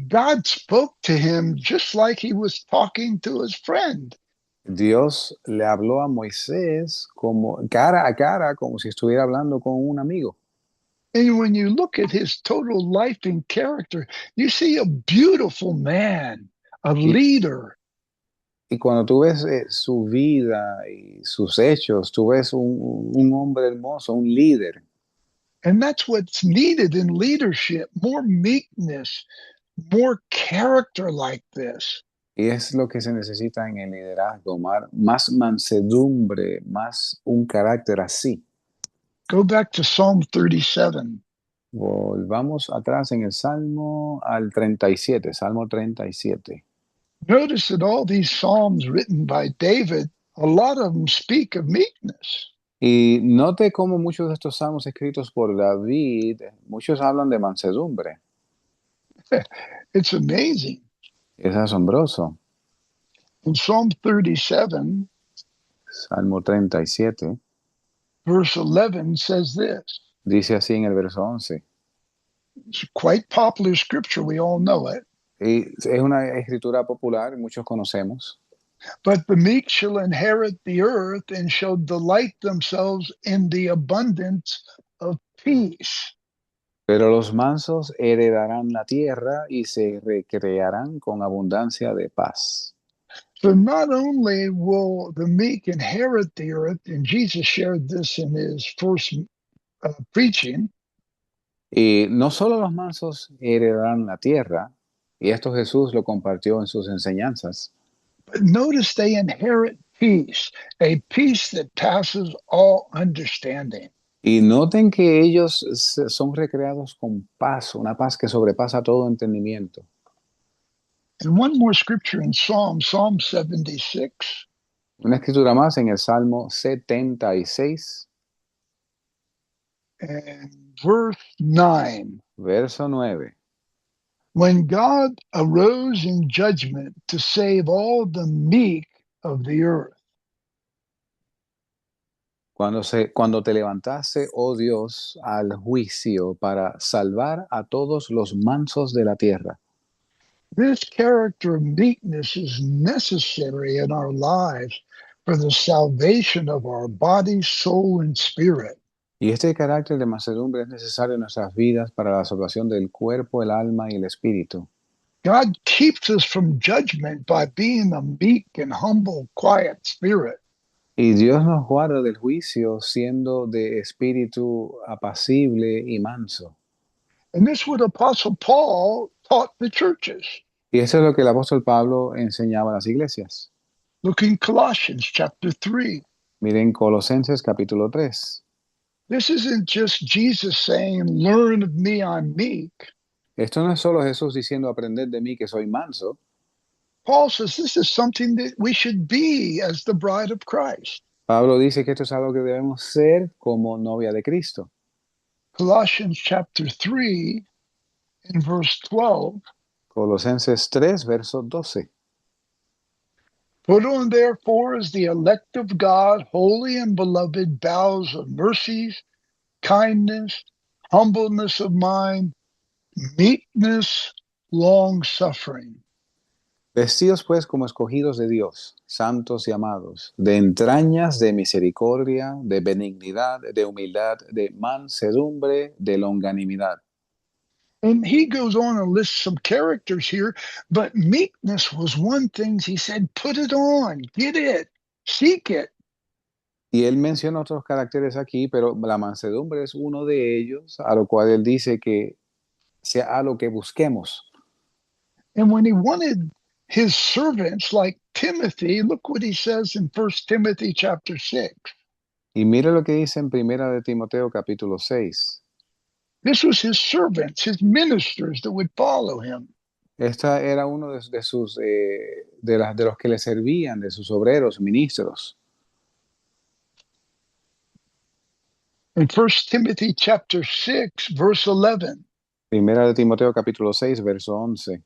God spoke to him just like he was talking to his friend. Dios le habló a Moisés como cara a cara, como si estuviera hablando con un amigo. And when you look at his total life and character, you see a beautiful man, a Y, leader. y cuando tú ves su vida y sus hechos, tú ves un hombre hermoso, un líder. And that's what's needed in leadership, more meekness, more character like this. Y es lo que se necesita en el liderazgo, más mansedumbre, más un carácter así. Go back to Psalm 37. Volvamos atrás en el Salmo al 37, Salmo 37. Notice that all these Psalms written by David, a lot of them speak of meekness. Y note cómo muchos de estos salmos escritos por David, muchos hablan de mansedumbre. It's amazing. Es asombroso. In Psalm 37, Salmo 37 verse 11 says this. dice así en el verso 11. It's quite popular scripture, we all know it. Y es una escritura popular, muchos conocemos. But the meek shall inherit the earth and shall delight themselves in the abundance of peace. Pero los mansos heredarán la tierra y se recrearán con abundancia de paz. So not only will the meek inherit the earth, and Jesus shared this in his first preaching, Y no solo los mansos heredarán la tierra, y esto Jesús lo compartió en sus enseñanzas, but notice they inherit peace, a peace that passes all understanding. y noten que ellos son recreados con paz, una paz que sobrepasa todo entendimiento. And one more scripture in Psalm 76, Una escritura más en el Salmo 76, and verse 9. verso 9. When God arose in judgment to save all the meek of the earth. Cuando te levantaste, oh Dios, al juicio para salvar a todos los mansos de la tierra. This character of meekness is necessary in our lives for the salvation of our body, soul, and spirit. Y este carácter de mansedumbre es necesario en nuestras vidas para la salvación del cuerpo, el alma y el espíritu. God keeps us from judgment by being a meek and humble, quiet spirit. Y Dios nos guarda del juicio siendo de espíritu apacible y manso. And this is what Apostle Paul taught the churches. Y eso es lo que el apóstol Pablo enseñaba a las iglesias. Look in Colossians chapter 3. Miren Colosenses capítulo 3. This isn't just Jesus saying, learn of me, I'm meek. Esto no es solo Jesús diciendo aprended de mí que soy manso. Paul says this is something that we should be as the bride of Christ. Pablo dice que esto es algo que debemos ser como novia de Cristo. Colossians chapter 3 and verse 12. Colosenses 3, verso 12. Put on therefore as the elect of God, holy and beloved, bowels of mercies, kindness, humbleness of mind, meekness, long suffering. Vestidos pues como escogidos de Dios, santos y amados, de entrañas de misericordia, de benignidad, de humildad, de mansedumbre, de longanimidad. And he goes on and lists some characters here, but meekness was one thing he said, put it on, get it, seek it. Y él menciona otros caracteres aquí, pero la mansedumbre es uno de ellos, a lo cual él dice que sea a lo que busquemos. And when he wanted his servants like Timothy, look what he says in 1 Timothy chapter 6. Y mire lo que dice en Primera de Timoteo capítulo 6. This was his servants, his ministers that would follow him. Esta era uno de sus de los que le servían, de sus obreros, ministros. In 1 Timothy chapter 6, verse 11. Primera de Timoteo capítulo 6, verso 11.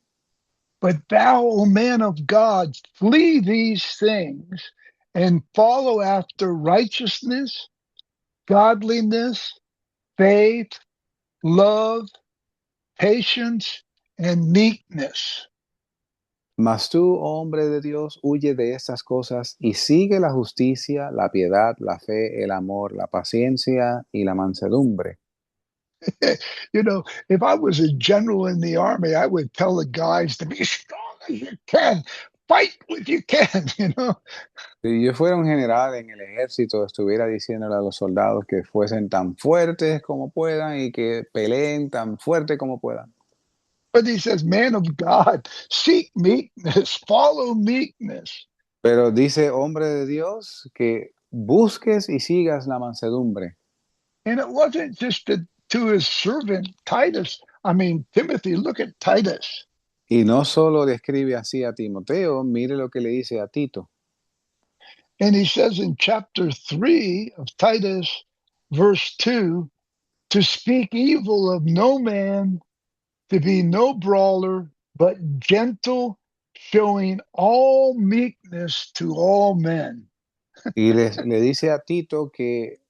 But thou, O man of God, flee these things and follow after righteousness, godliness, faith, love, patience, and meekness. Mas tú, oh hombre de Dios, huye de estas cosas y sigue la justicia, la piedad, la fe, el amor, la paciencia y la mansedumbre. You know, if I was a general in the army, I would tell the guys to be strong as you can, fight what you can, you know. Si yo fuera un general en el ejército, estuviera diciéndole a los soldados que fuesen tan fuertes como puedan y que peleen tan fuerte como puedan. But he says, man of God, seek meekness, follow meekness. Pero dice, hombre de Dios, que busques y sigas la mansedumbre. And it wasn't just to his servant Titus. I mean, Timothy, look at Titus. Y no solo le escribe así a Timoteo, mire lo que le dice a Tito. And he says in chapter 3 of Titus, verse 2, to speak evil of no man, to be no brawler, but gentle, showing all meekness to all men. Y le dice a Tito que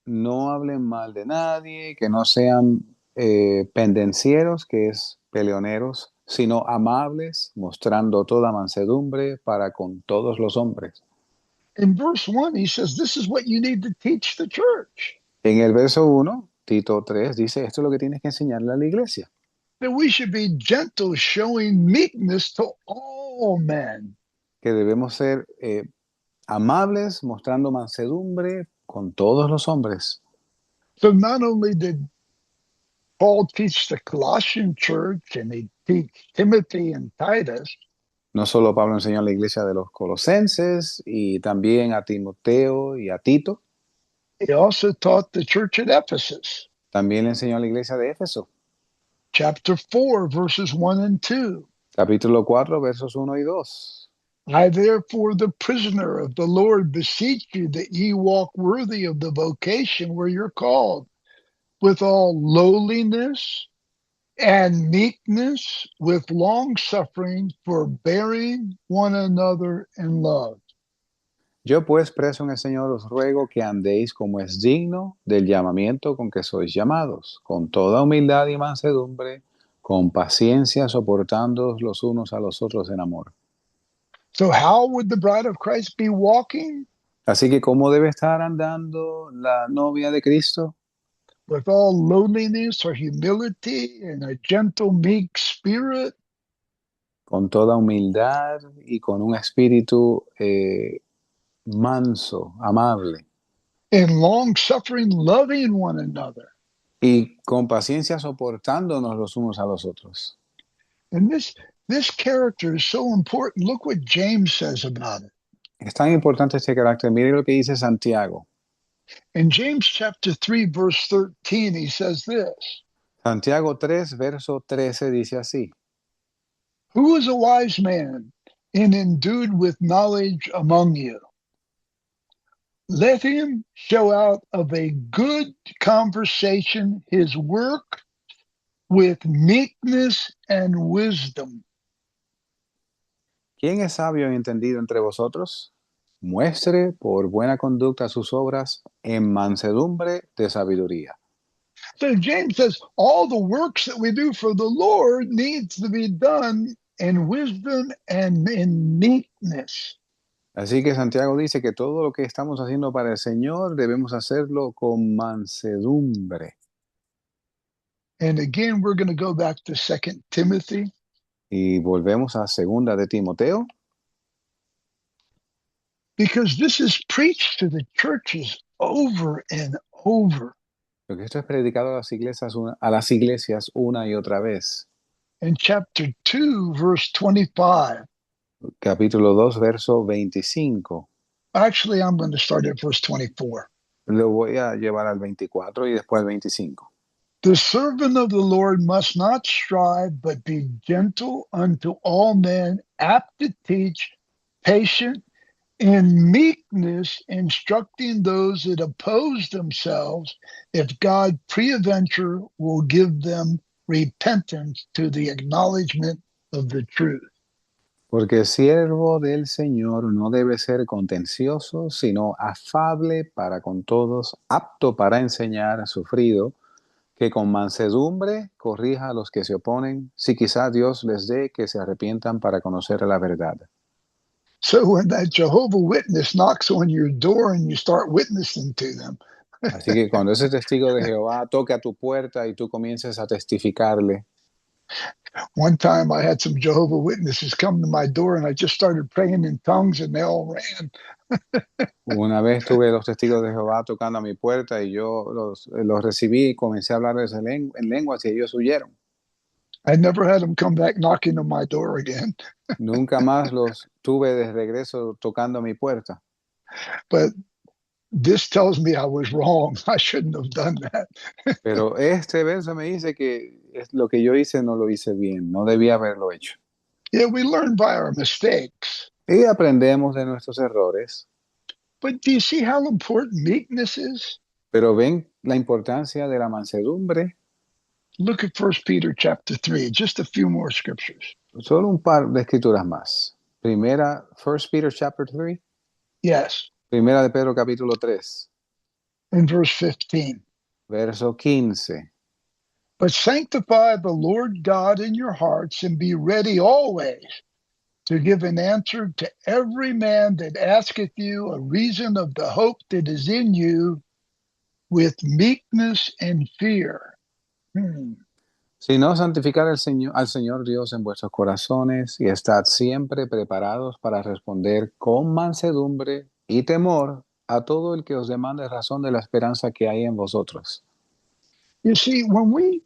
no hablen mal de nadie, que no sean pendencieros, que es peleoneros, sino amables, mostrando toda mansedumbre para con todos los hombres. In verse 1, he says, this is what you need to teach the church. En el verso 1, Tito 3, dice, esto es lo que tienes que enseñarle a la iglesia. That we should be gentle, showing meekness to all men. Que debemos ser amables, mostrando mansedumbre con todos los hombres. So not only did Paul teach the Colossian church and he teach Timothy and Titus, No solo Pablo enseñó a la iglesia de los colosenses y también a Timoteo y a Tito, he also taught the church at Ephesus, también le enseñó a la iglesia de Éfeso. chapter 4, verses 1 and 2. Capítulo 4, versos 1 y 2. I therefore, the prisoner of the Lord, beseech you that ye walk worthy of the vocation where you're called, with all lowliness and meekness, with long suffering, forbearing one another in love. Yo pues, preso en el Señor, os ruego que andéis como es digno del llamamiento con que sois llamados, con toda humildad y mansedumbre, con paciencia, soportándoos los unos a los otros en amor. So how would the bride of Christ be walking? Así que, ¿cómo debe estar andando la novia de Cristo? With all lowliness or humility and a gentle, meek spirit, Con toda humildad y con un espíritu manso, amable, and long suffering, loving one another. y con paciencia soportándonos los unos a los otros. And this character is so important. Look what James says about it. Es tan importante este carácter. Mire lo que dice Santiago. In James chapter 3, verse 13, he says this: Santiago 3, verso 13 dice así. Who is a wise man and endued with knowledge among you? Let him show out of a good conversation his work with meekness and wisdom. ¿Quién es sabio y entendido entre vosotros? Muestre por buena conducta sus obras en mansedumbre de sabiduría. So James says all the works that we do for the Lord needs to be done in wisdom and in meekness. Así que Santiago dice que todo lo que estamos haciendo para el Señor debemos hacerlo con mansedumbre. And again, we're going to go back to 2 Timothy. Y volvemos a segunda de Timoteo, Because this is preached to the churches over and over. porque esto es predicado a las iglesias una y otra vez. In chapter 2, verse 25. Capítulo 2, verso 25. Actually, I'm going to start at verse 24. Lo voy a llevar al 24 y después al 25. The servant of the Lord must not strive, but be gentle unto all men, apt to teach, patient, in meekness, instructing those that oppose themselves, if God peradventure will give them repentance to the acknowledgement of the truth. Porque el siervo del Señor no debe ser contencioso, sino afable para con todos, apto para enseñar, sufrido, que con mansedumbre corrija a los que se oponen, si quizá Dios les dé que se arrepientan para conocer la verdad. So when that Jehovah Witness knocks on your door and you start witnessing to them, Así que cuando ese testigo de Jehová toque a tu puerta y tú comiences a testificarle. one time I had some Jehovah Witnesses come to my door and I just started praying in tongues and they all ran. Una vez tuve los testigos de Jehová tocando a mi puerta y yo los recibí y comencé a hablarles en lenguas y ellos huyeron. I never had them come back knocking on my door again. Nunca más los tuve de regreso tocando a mi puerta. But this tells me I was wrong. I shouldn't have done that. Pero este verso me dice que lo que yo hice no lo hice bien, no debía haberlo hecho. Yeah, we learn by our mistakes. Y aprendemos de nuestros errores, But do you see how important meekness is? pero ven la importancia de la mansedumbre. Look at 1 Peter chapter 3, just a few more scriptures. Solo un par de escrituras más. Primera, 1 Peter chapter 3. Yes, Primera de Pedro capítulo 3, in verse 15. verso 15. But sanctify the Lord God in your hearts and be ready always to give an answer to every man that asketh you a reason of the hope that is in you with meekness and fear. Sino santificar al Señor Dios en vuestros corazones y estad siempre preparados para responder con mansedumbre y temor a todo el que os demande razón de la esperanza que hay en vosotros. You see, when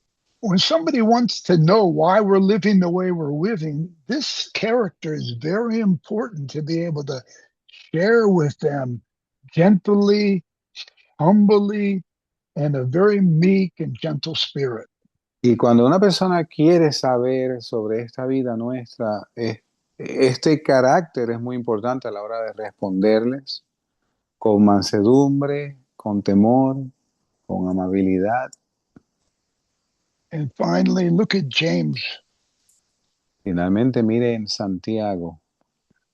somebody wants to know why we're living the way we're living, this character is very important to be able to share with them gently, humbly, and a very meek and gentle spirit. Y cuando una persona quiere saber sobre esta vida nuestra, este carácter es muy importante a la hora de responderles con mansedumbre, con temor, con amabilidad. And finally, look at James. Finalmente, miren Santiago.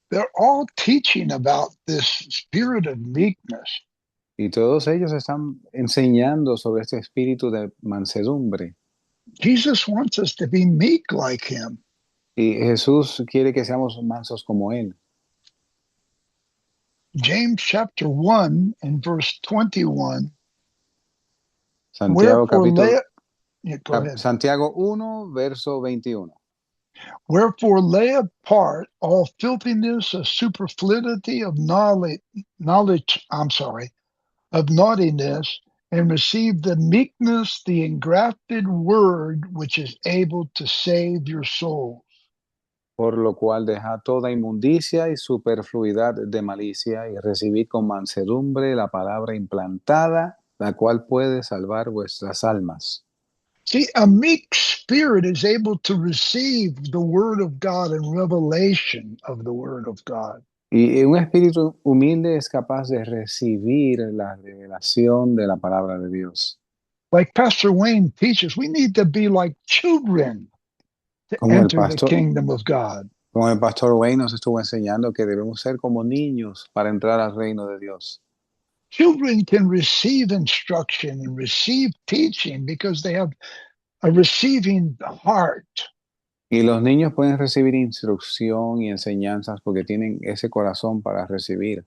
They're all teaching about this spirit of meekness. Y todos ellos están enseñando sobre este espíritu de mansedumbre. Jesus wants us to be meek like him. Y Jesús quiere que seamos mansos como Él. James chapter 1 and verse 21. Santiago, Wherefore capítulo, Yeah, go ahead. Santiago 1, verso 21. Wherefore lay apart all filthiness of superfluity of knowledge, of naughtiness, and receive the meekness, the engrafted word, which is able to save your soul. Por lo cual dejad toda inmundicia y superfluidad de malicia, y recibid con mansedumbre la palabra implantada, la cual puede salvar vuestras almas. See, a meek spirit is able to receive the word of God and revelation of the word of God. Y un espíritu humilde es capaz de recibir la revelación de la palabra de Dios. Like Pastor Wayne teaches, we need to be like children to Como el enter the pastor, kingdom of God. como el pastor Wayne nos estuvo enseñando que debemos ser como niños para entrar al reino de Dios. Children can receive instruction and receive teaching because they have a receiving heart. Y los niños pueden recibir instrucción y enseñanzas porque tienen ese corazón para recibir.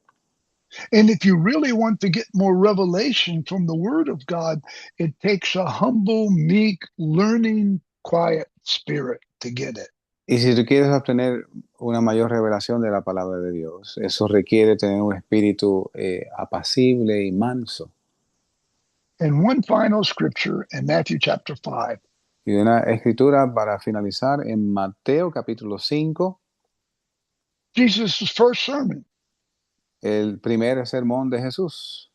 And if you really want to get more revelation from the word of God, it takes a humble, meek, learning, quiet spirit to get it. Y si tú quieres obtener una mayor revelación de la palabra de Dios, eso requiere tener un espíritu apacible y manso. And one final scripture in Matthew chapter 5. Y una escritura para finalizar en Mateo capítulo 5, Jesus' first sermon, el primer sermón de Jesús,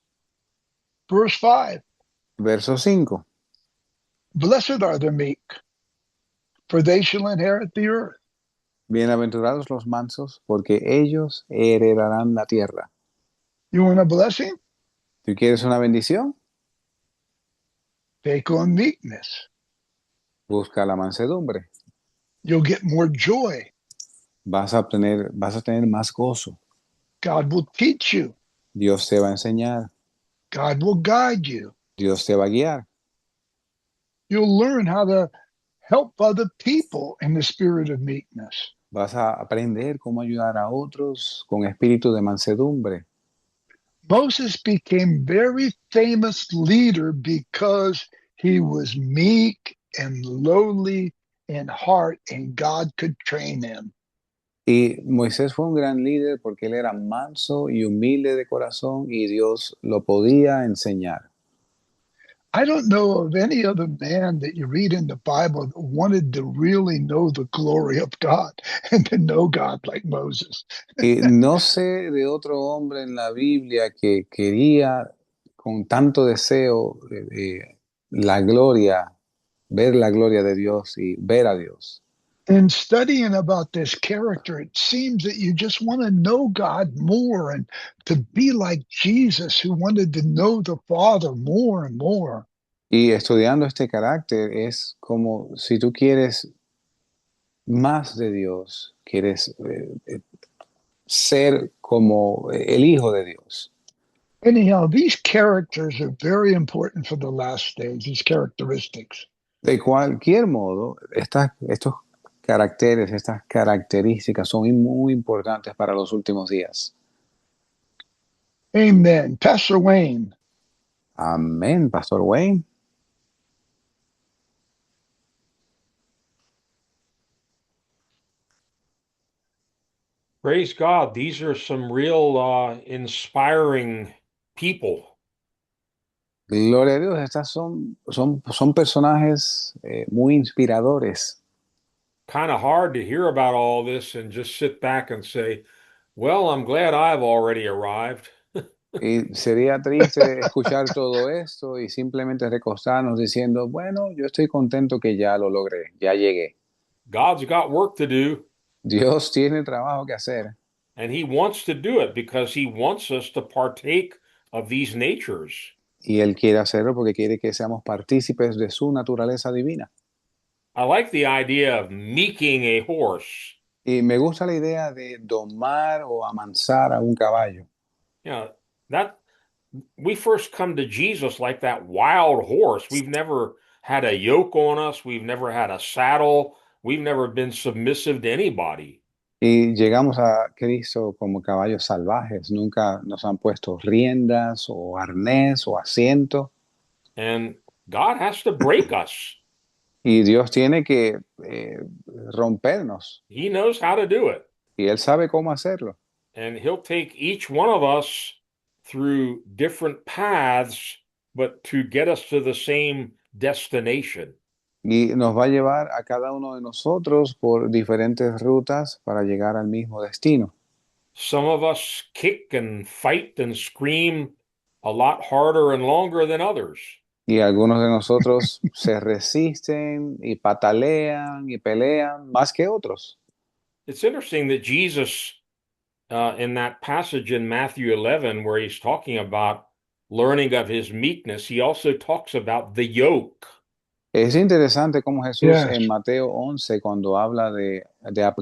verse 5. verso 5. Blessed are the meek, for they shall inherit the earth. Bienaventurados los mansos, porque ellos heredarán la tierra. You want a blessing? ¿Tú quieres una bendición? Take on meekness. Busca la mansedumbre. You'll get more joy. Vas a tener más gozo. God will teach you. Dios te va a enseñar. God will guide you. Dios te va a guiar. You'll learn how to help other people in the spirit of meekness. Vas a aprender cómo ayudar a otros con espíritu de mansedumbre. Moses became very famous leader because he was meek and lowly in heart, and God could train him. Y Moisés fue un gran líder porque él era manso y humilde de corazón y Dios lo podía enseñar. I don't know of any other man that you read in the Bible that wanted to really know the glory of God and to know God like Moses. Y no sé de otro hombre en la Biblia que quería con tanto deseo la gloria, ver la gloria de Dios y ver a Dios. In studying about this character, it seems that you just want to know God more and to be like Jesus, who wanted to know the Father more and more. Y estudiando este carácter es como si tú quieres más de Dios, quieres ser como el Hijo de Dios. Anyhow, these characters are very important for the last days, these characteristics. De cualquier modo, estos caracteres, estas características son muy importantes para los últimos días. Amen. Pastor Wayne. Amén, Pastor Wayne. Praise God. These are some real inspiring people. Gloria a Dios, estas son personajes muy inspiradores. Kind of hard to hear about all this and just sit back and say, well, I'm glad I've already arrived. Y sería triste escuchar todo esto y simplemente recostarnos diciendo, bueno, yo estoy contento que ya lo logré, ya llegué. God's got work to do, Dios tiene trabajo que hacer and He wants to do it because He wants us to partake of these natures. y Él quiere hacerlo porque quiere que seamos partícipes de su naturaleza divina. I like the idea of meeking a horse. Y me gusta la idea de domar o amansar a un caballo. You know, that we first come to Jesus like that wild horse. We've never had a yoke on us. We've never had a saddle. We've never been submissive to anybody. Y llegamos a Cristo como caballos salvajes. Nunca nos han puesto riendas o arnés o asiento. And God has to break us. Y Dios tiene que rompernos. He knows how to do it. Y Él sabe cómo hacerlo. And He'll take each one of us through different paths but to get us to the same destination. Y nos va a llevar a cada uno de nosotros por diferentes rutas para llegar al mismo destino. Some of us kick and fight and scream a lot harder and longer than others. Y algunos de nosotros se resisten y patalean y pelean más que otros. It's interesting that Jesus, in that passage in Matthew 11, where he's talking about learning of his meekness, he also talks about the yoke. Es interesante cómo Jesús Yes. en Mateo 11, cuando habla de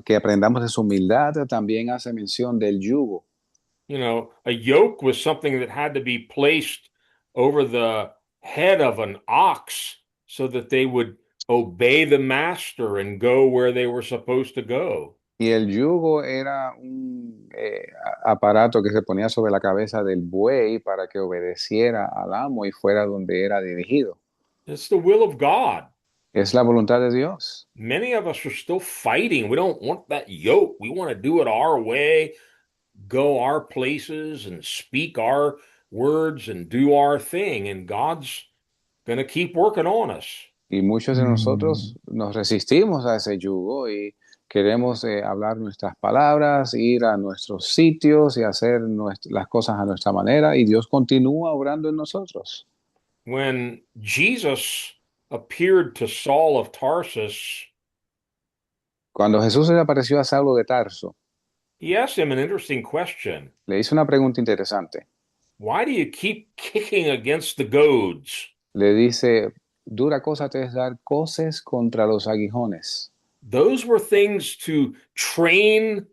que aprendamos de su humildad, también hace mención del yugo. You know, a yoke was something that had to be placed over the head of an ox so that they would obey the master and go where they were supposed to go. Y el yugo era un aparato que se ponía sobre la cabeza del buey para que obedeciera al amo y fuera donde era dirigido. It's the will of God. Es la voluntad de Dios. Many of us are still fighting. We don't want that yoke. We want to do it our way, go our places, and speak our words and do our thing. And God's going to keep working on us. Y muchos de nosotros nos resistimos a ese yugo y queremos hablar nuestras palabras, ir a nuestros sitios y hacer las cosas a nuestra manera. Y Dios continúa obrando en nosotros. When Jesus appeared to Saul of Tarsus, Cuando Jesús se le apareció a Saulo de Tarso, he asked him an interesting question. le hizo una pregunta interesante. Why do you keep kicking against the goads? Le dice, dura cosa te es dar coces contra los aguijones. Those were things to train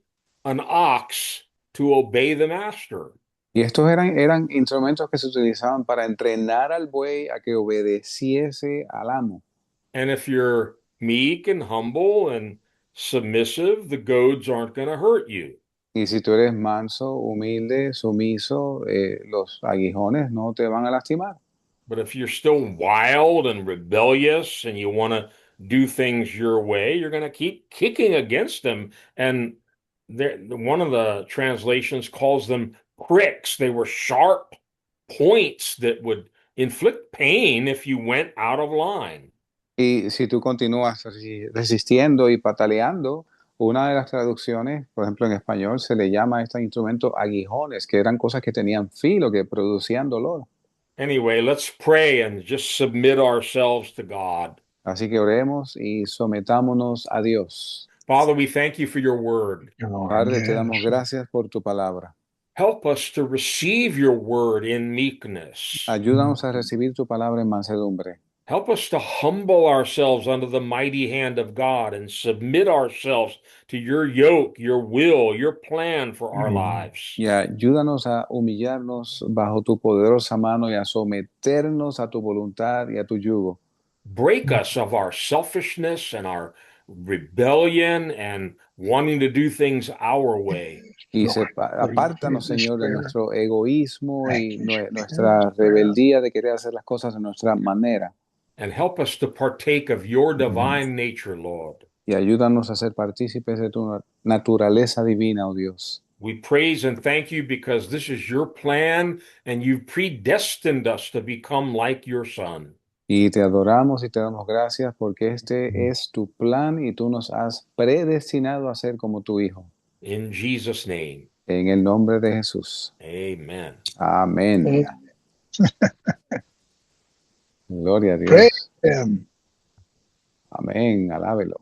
an ox to obey the master. Y estos eran instrumentos que se utilizaban para entrenar al buey a que obedeciese al amo. And if you're meek and humble and submissive, the goads aren't going to hurt you. Y si tú eres manso, humilde, sumiso, los aguijones no te van a lastimar. But if you're still wild and rebellious and you want to do things your way, you're going to keep kicking against them. And one of the translations calls them pricks. They were sharp points that would inflict pain if you went out of line. Y si tú continúas resistiendo y pataleando, una de las traducciones, por ejemplo en español, se le llama a este instrumento aguijones, que eran cosas que tenían filo, que producían dolor. Anyway, let's pray and just submit ourselves to God. Así que oremos y sometámonos a Dios. Father, we thank you for your word. Padre, te damos gracias por tu palabra. Help us to receive your word in meekness. Ayúdanos a recibir tu palabra en mansedumbre. Help us to humble ourselves under the mighty hand of God and submit ourselves to your yoke, your will, your plan for our lives. Y ayúdanos a humillarnos bajo tu poderosa mano y a someternos a tu voluntad y a tu yugo. Break us of our selfishness and our rebellion and wanting to do things our way. Y apártanos, Señor, de nuestro egoísmo y nuestra rebeldía de querer hacer las cosas de nuestra manera. And help us to partake of your divine nature, Lord. Y ayúdanos a ser partícipes de tu naturaleza divina, oh Dios. We praise and thank you because this is your plan and you've predestined us to become like your Son. Y te adoramos y te damos gracias porque este es tu plan y tú nos has predestinado a ser como tu Hijo. In Jesus' name. En el nombre de Jesús. Amen. Amén. Gloria a Dios. Praise him. Amén. Alábelo.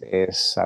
Es